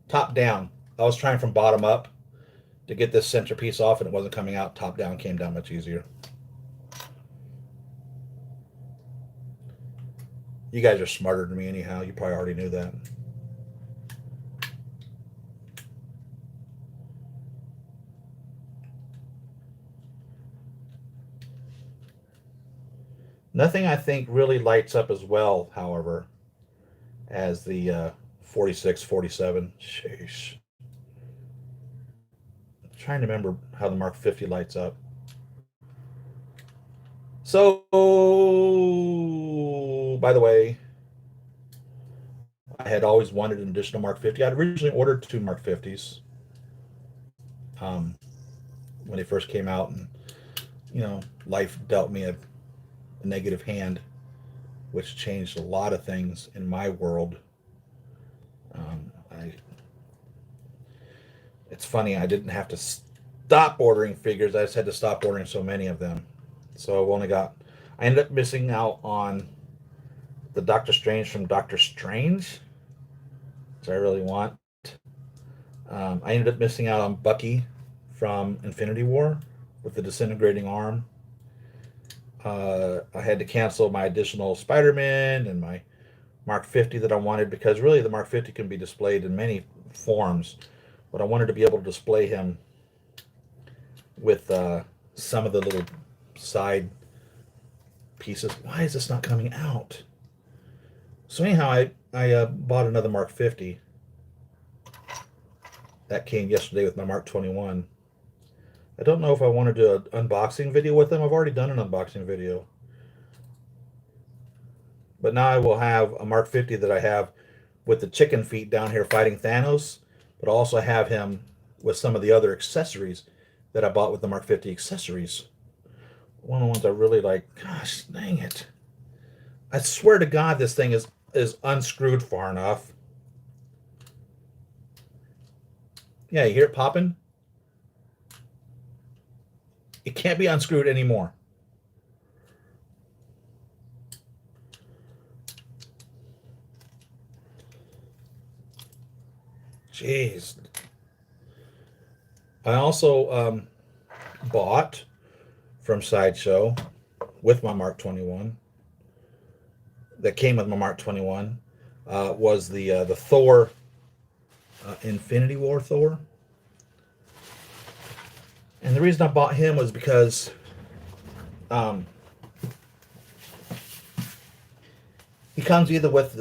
top down. I was trying from bottom up to get this centerpiece off, and it wasn't coming out. Top down came down much easier. You guys are smarter than me anyhow. You probably already knew that. Nothing I think really lights up as well, however, as the 46, 47. Sheesh. I'm trying to remember how the Mark 50 lights up. So, by the way, I had always wanted an additional Mark 50. I'd originally ordered 2 Mark 50s when they first came out, and life dealt me a negative hand, which changed a lot of things in my world. It's funny, I didn't have to stop ordering figures. I just had to stop ordering so many of them. So I ended up missing out on the Doctor Strange from Doctor Strange, which I really want. I ended up missing out on Bucky from Infinity War with the disintegrating arm. I had to cancel my additional Spiderman and my Mark 50 that I wanted, because really the Mark 50 can be displayed in many forms, but I wanted to be able to display him with some of the little side pieces. Why is this not coming out? So anyhow, I bought another Mark 50. That came yesterday with my Mark 21. I don't know if I want to do an unboxing video with them. I've already done an unboxing video. But now I will have a Mark 50 that I have with the chicken feet down here fighting Thanos, but I also have him with some of the other accessories that I bought with the Mark 50 accessories. One of the ones I really like. Gosh, dang it. I swear to God, this thing is unscrewed far enough. Yeah, you hear it popping? It can't be unscrewed anymore. Jeez. I also bought from Sideshow with my Mark 21 that came with my Mark 21 was the Thor Infinity War Thor. And the reason I bought him was because he comes either with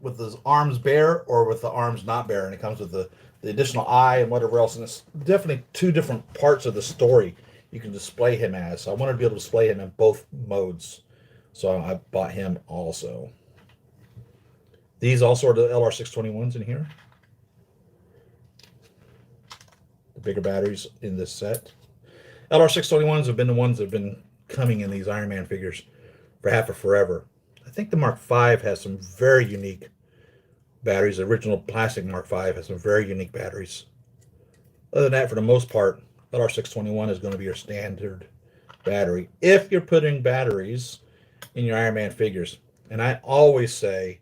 with his arms bare or with the arms not bare, and it comes with the additional eye and whatever else. And it's definitely two different parts of the story you can display him as. So I wanted to be able to display him in both modes. So I bought him also. These also are the LR621s in here. The bigger batteries in this set. LR621s have been the ones that have been coming in these Iron Man figures for half or forever. I think the Mark V has some very unique batteries. The original plastic Mark V has some very unique batteries. Other than that, for the most part, LR621 is going to be your standard battery if you're putting batteries in your Iron Man figures. And I always say,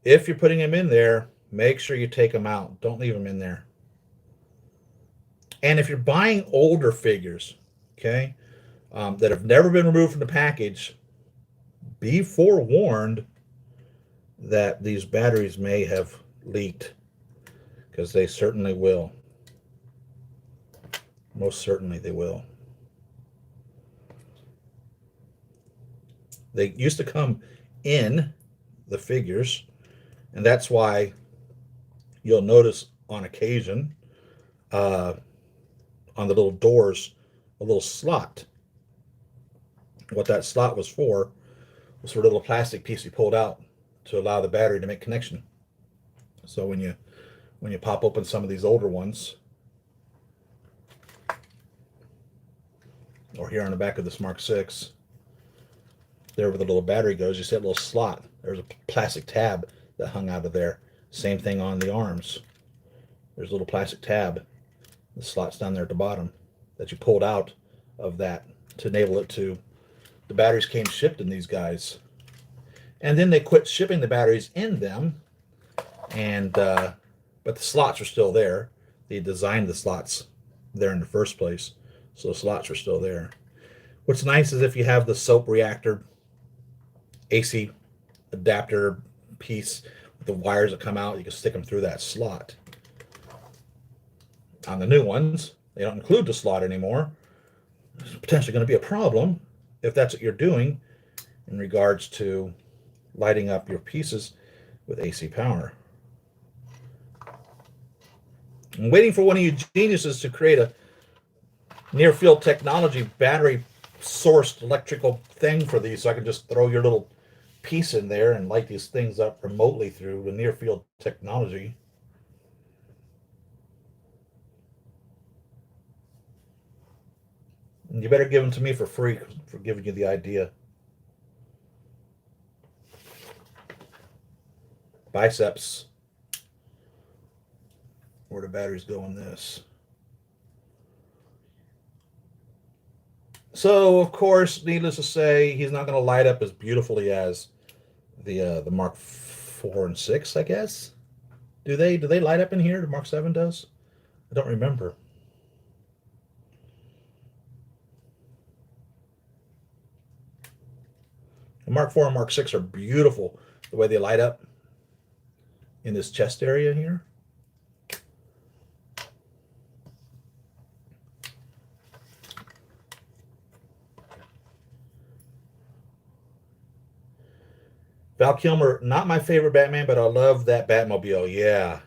if you're putting them in there, make sure you take them out. Don't leave them in there. And if you're buying older figures, okay, that have never been removed from the package, be forewarned that these batteries may have leaked, because they certainly will. Most certainly they will. They used to come in the figures, and that's why you'll notice on occasion on the little doors a little slot. What that slot was for was for a little plastic piece you pulled out to allow the battery to make connection. So when you pop open some of these older ones, or here on the back of this Mark VI, there where the little battery goes, you see that little slot. There's a plastic tab that hung out of there. Same thing on the arms. There's a little plastic tab. The slot's down there at the bottom that you pulled out of that to enable it to. The batteries came shipped in these guys. And then they quit shipping the batteries in them, and but the slots were still there. They designed the slots there in the first place, so the slots were still there. What's nice is if you have the soap reactor AC adapter piece with the wires that come out, you can stick them through that slot. On the new ones, they don't include the slot anymore. There's potentially going to be a problem if that's what you're doing in regards to lighting up your pieces with AC power. I'm waiting for one of you geniuses to create a near field technology battery sourced electrical thing for these, so I can just throw your little piece in there and light these things up remotely through the near field technology. And you better give them to me for free for giving you the idea. Biceps. Where the batteries go in this. So, of course, needless to say, he's not going to light up as beautifully as the Mark 4 and 6, I guess. Do they light up in here? The Mark 7 does? I don't remember. The Mark 4 and Mark 6 are beautiful the way they light up in this chest area here. Val Kilmer, not my favorite Batman, but I love that Batmobile. Yeah.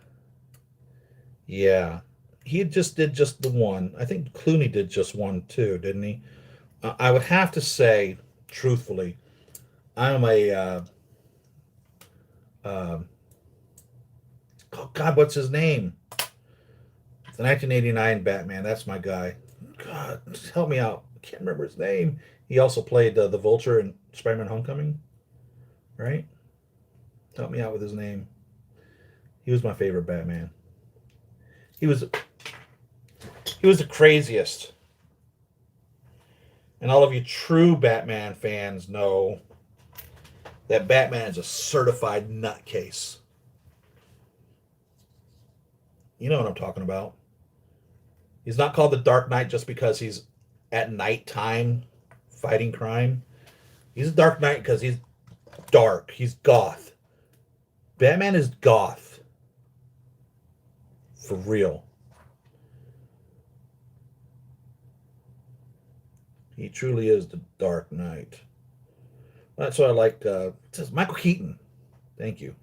Yeah. He just did just the one. I think Clooney did just one too, didn't he? I would have to say, truthfully, I'm a Um, oh God, what's his name? The 1989 Batman. That's my guy. God, help me out. I can't remember his name. He also played the Vulture in Spider-Man: Homecoming. Right? Help me out with his name. He was my favorite Batman. He was he was the craziest. And all of you true Batman fans know that Batman is a certified nutcase. You know what I'm talking about. He's not called the Dark Knight just because he's at nighttime fighting crime. He's a Dark Knight because he's dark. He's goth. Batman is goth. For real. He truly is the Dark Knight. That's what I like. It says Michael Keaton. Thank you.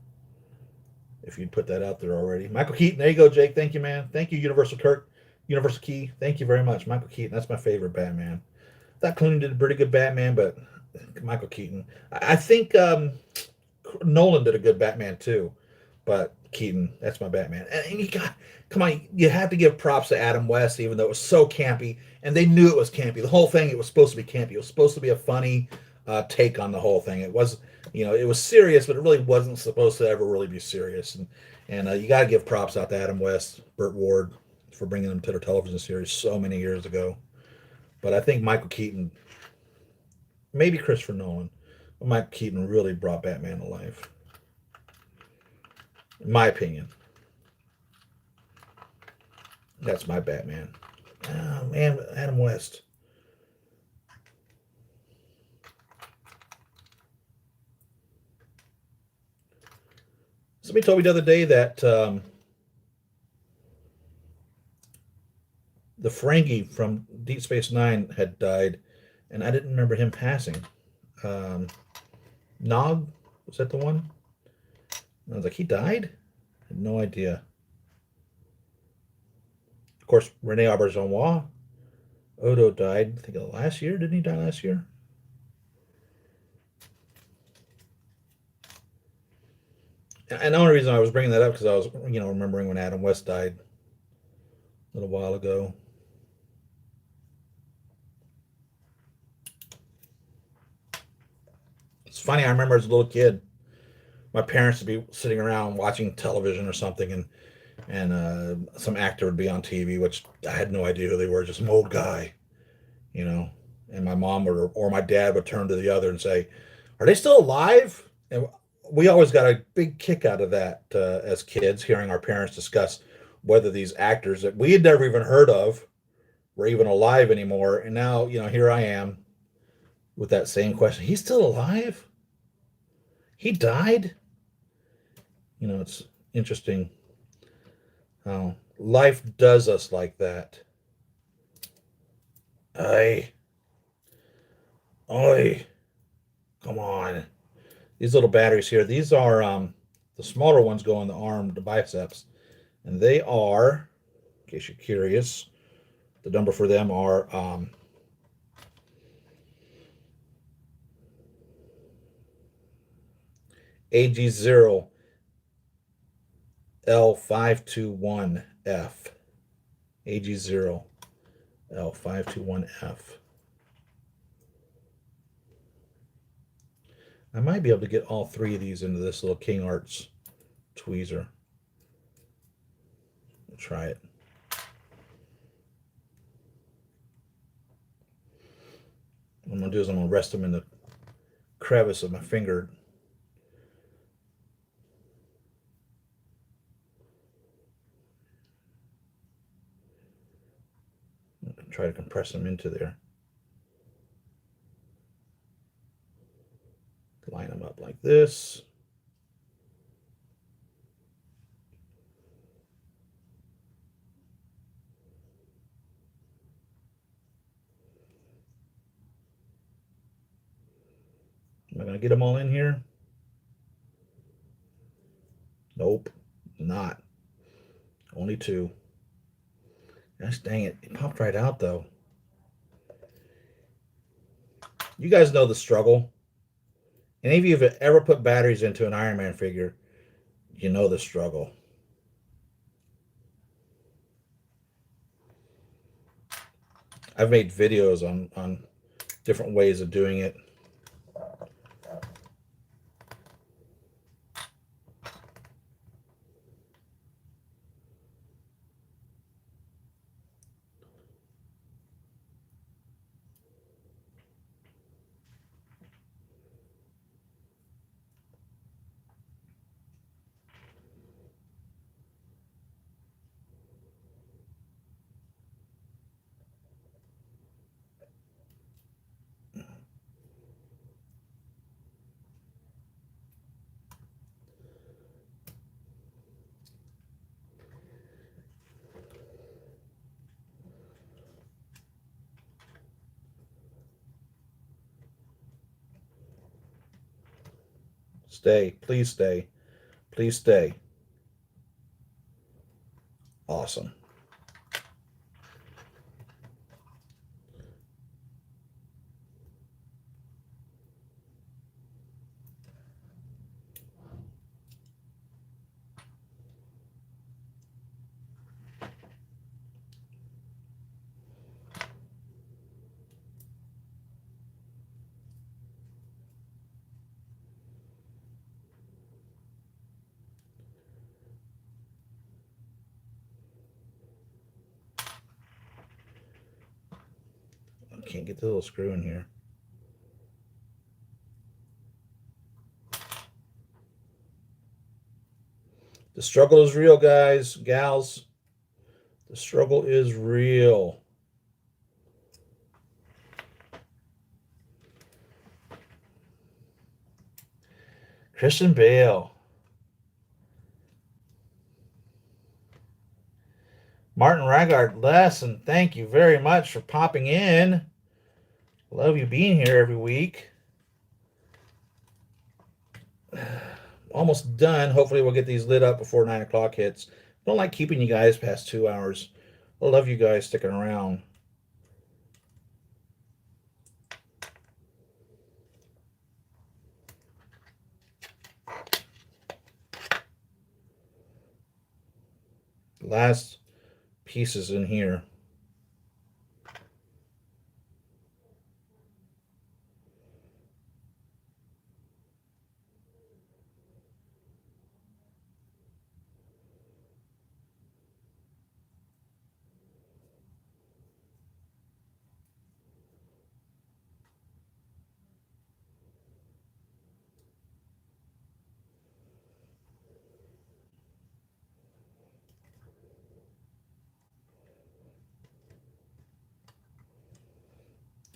If you'd put that out there already. Michael Keaton. There you go, Jake. Thank you, man. Thank you, Universal Kirk. Universal Key. Thank you very much. Michael Keaton. That's my favorite Batman. Thought Clooney did a pretty good Batman, but Michael Keaton. I think Nolan did a good Batman too. But Keaton, that's my Batman. And you got, come on, you have to give props to Adam West, even though it was so campy. And they knew it was campy. The whole thing, it was supposed to be campy. It was supposed to be a funny take on the whole thing. It was, it was serious, but it really wasn't supposed to ever really be serious. And you got to give props out to Adam West, Burt Ward, for bringing them to their television series so many years ago. But I think Michael Keaton, maybe Christopher Nolan, but Michael Keaton really brought Batman to life. In my opinion. That's my Batman. Oh, man, Adam West. Somebody told me the other day that the Ferengi from Deep Space Nine had died, and I didn't remember him passing. Nog, was that the one? I was like, he died? I had no idea. Of course, Rene Auberjonois, Odo died, I think last year. Didn't he die last year? And the only reason I was bringing that up because I was, remembering when Adam West died a little while ago. It's funny, I remember as a little kid, my parents would be sitting around watching television or something, and some actor would be on TV, which I had no idea who they were, just some old guy, you know. And my mom or my dad would turn to the other and say, "Are they still alive?" And we always got a big kick out of that as kids, hearing our parents discuss whether these actors that we had never even heard of were even alive anymore. And now, here I am with that same question. He's still alive? He died? It's interesting how life does us like that. Oi, oi, come on. These little batteries here, these are the smaller ones go on the arm, the biceps. And they are, in case you're curious, the number for them are AG0 L521F. AG0 L521F. I might be able to get all three of these into this little King Arts tweezer. I'll try it. What I'm going to do is I'm going to rest them in the crevice of my finger. Try to compress them into there. Line them up like this. Am I going to get them all in here? Nope, not. Only two. Gosh dang it. It popped right out though. You guys know the struggle. Any of you have ever put batteries into an Iron Man figure, you know the struggle. I've made videos on different ways of doing it. Stay. Please stay. Please stay. Awesome. I can't get the little screw in here. The struggle is real, guys, gals. The struggle is real. Christian Bale. Martin Raggard, lesson. Thank you very much for popping in. Love you being here every week. Almost done. Hopefully we'll get these lit up before 9 o'clock hits. Don't like keeping you guys past 2 hours. I love you guys sticking around. Last pieces in here.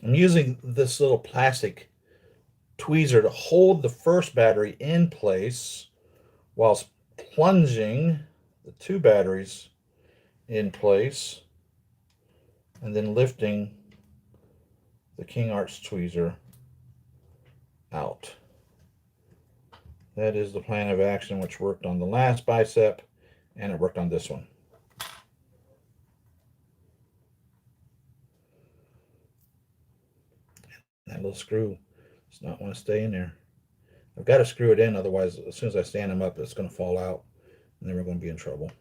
I'm using this little plastic tweezer to hold the first battery in place whilst plunging the 2 batteries in place and then lifting the King Arts tweezer out. That is the plan of action which worked on the last bicep and it worked on this one. That little screw does not want to stay in there. I've got to screw it in, otherwise as soon as I stand them up it's going to fall out and then we're going to be in trouble.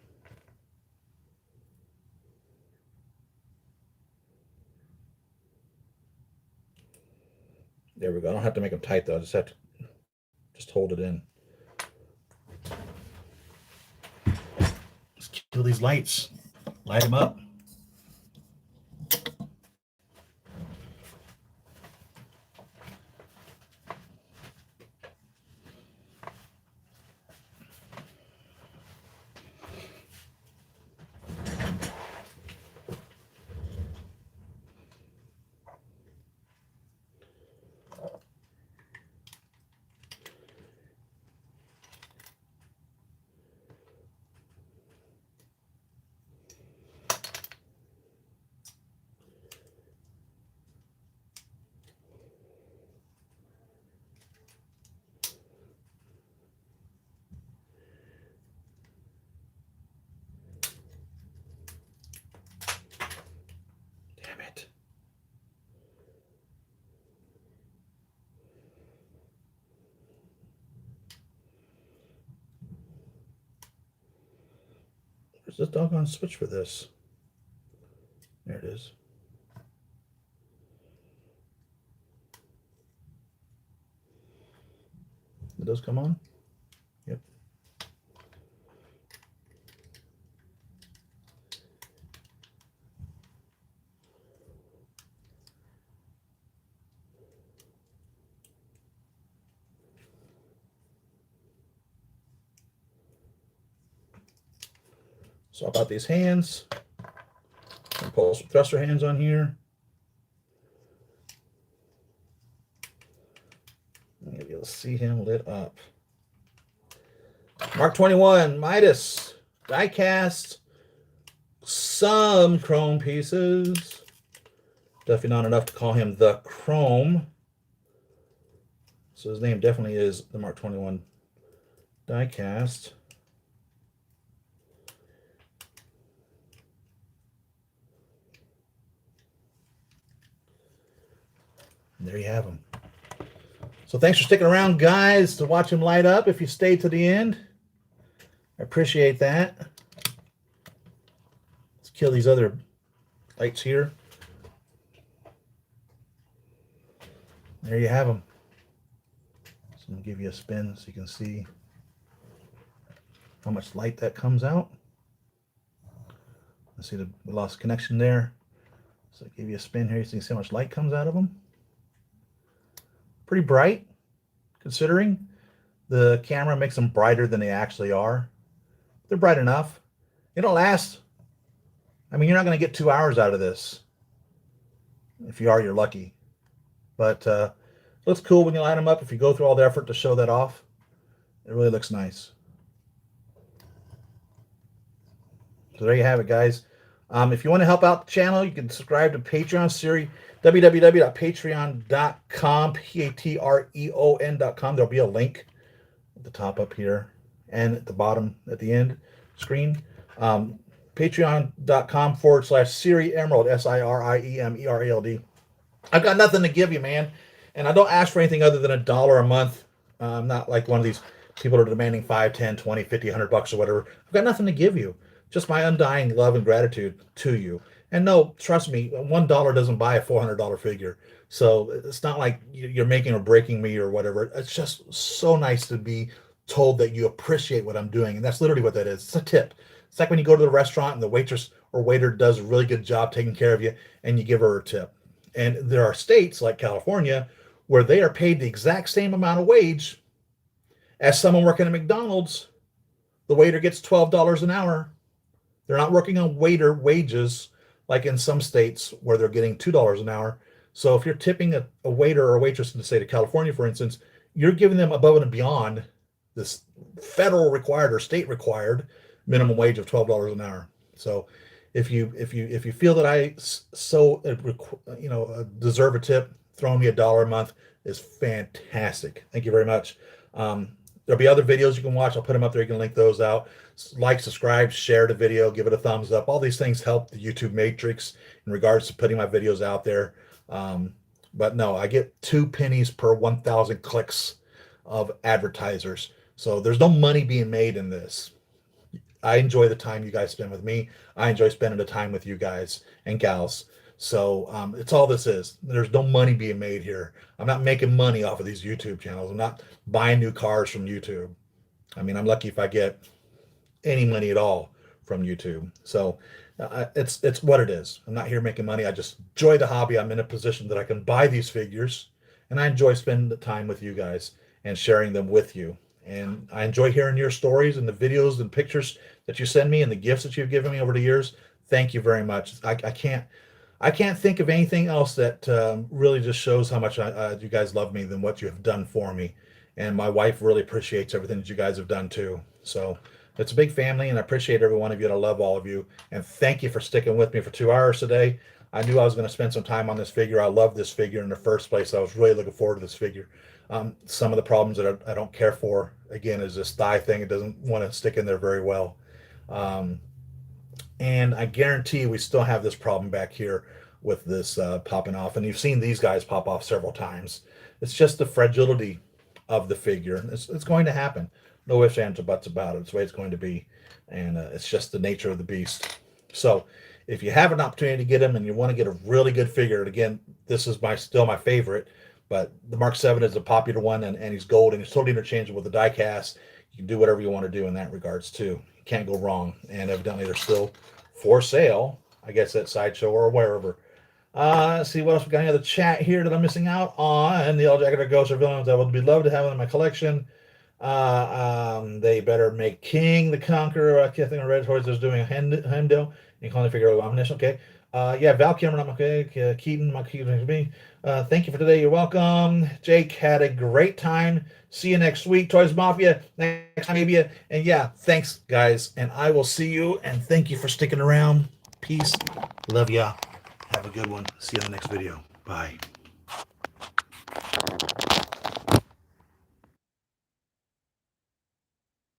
There we go. I don't have to make them tight though. I just have to hold it in. Let's kill these lights. Light them up. Where's the doggone switch for this? There it is. It does come on? Yep. So about these hands, pull some thruster hands on here. Maybe you'll see him lit up. Mark 21, Midas, die cast, some chrome pieces. Definitely not enough to call him the Chrome. So his name definitely is the Mark 21 die cast. And there you have him. So thanks for sticking around, guys, to watch him light up. If you stayed to the end, I appreciate that. Let's kill these other lights here. There you have them. So I'm going to give you a spin so you can see how much light that comes out. Let's see, we lost connection there. So I'll give you a spin here so you can see how much light comes out of them. Pretty bright, considering the camera makes them brighter than they actually are. They're bright enough. It'll last. I mean, you're not going to get 2 hours out of this. If you are, you're lucky. But looks cool when you line them up. If you go through all the effort to show that off, it really looks nice. So there you have it, guys. If you want to help out the channel, you can subscribe to Patreon, Siri, www.patreon.com, patreon.com. There'll be a link at the top up here and at the bottom at the end screen. Patreon.com/Siri Emerald, SIRIEMERALD. I've got nothing to give you, man. And I don't ask for anything other than $1 a month. I'm not like one of these people that are demanding 5, 10, 20, 50, $100 or whatever. I've got nothing to give you. Just my undying love and gratitude to you. And no, trust me, $1 doesn't buy a $400 figure. So it's not like you're making or breaking me or whatever. It's just so nice to be told that you appreciate what I'm doing. And that's literally what that is. It's a tip. It's like when you go to the restaurant and the waitress or waiter does a really good job taking care of you and you give her a tip. And there are states like California where they are paid the exact same amount of wage as someone working at McDonald's. The waiter gets $12 an hour. They're not working on waiter wages like in some states where they're getting $2 an hour. So if you're tipping a waiter or a waitress in the state of California, for instance, you're giving them above and beyond this federal required or state required minimum wage of $12 an hour. So if you feel that I deserve a tip, throwing me $1 a month is fantastic. Thank you very much. There'll be other videos you can watch. I'll put them up there. You can link those out. Like, subscribe, share the video, give it a thumbs up. All these things help the YouTube matrix in regards to putting my videos out there. But no, I get 2 pennies per 1,000 clicks of advertisers. So there's no money being made in this. I enjoy the time you guys spend with me. I enjoy spending the time with you guys and gals. So it's all this is. There's no money being made here. I'm not making money off of these YouTube channels. I'm not buying new cars from YouTube. I mean, I'm lucky if I get any money at all from YouTube. So it's what it is. I'm not here making money. I just enjoy the hobby. I'm in a position that I can buy these figures, and I enjoy spending the time with you guys and sharing them with you. And I enjoy hearing your stories and the videos and pictures that you send me and the gifts that you've given me over the years. Thank you very much. I can't think of anything else that really just shows how much you guys love me than what you have done for me. And my wife really appreciates everything that you guys have done too. So it's a big family, and I appreciate every one of you, and I love all of you. And thank you for sticking with me for 2 hours today. I knew I was going to spend some time on this figure. I love this figure in the first place. I was really looking forward to this figure. Some of the problems that I don't care for, again, is this thigh thing. It doesn't want to stick in there very well. And I guarantee we still have this problem back here with this popping off. And you've seen these guys pop off several times. It's just the fragility of the figure. It's going to happen. No ifs, ands, or buts about it. It's the way it's going to be. And it's just the nature of the beast. So if you have an opportunity to get him and you want to get a really good figure, and again, this is still my favorite, but the Mark 7 is a popular one, and he's gold, and he's totally interchangeable with the die cast. You can do whatever you want to do in that regards too. You can't go wrong. And evidently they're still for sale, I guess, at Sideshow or wherever. Let's see what else we got. Any other chat here that I'm missing out on? The All Jacket or Ghost or Villains. I would be loved to have them in my collection. They better make King the Conqueror. I think I read towards there's doing a Hendo. And calling figure of Omniscient. Okay. Yeah, Val Cameron, okay. Keaton, my Keaton, me. Thank you for today. You're welcome. Jake had a great time. See you next week. Toys Mafia next time, maybe. And yeah, thanks, guys. And I will see you. And thank you for sticking around. Peace. Love ya. Have a good one. See you in the next video. Bye.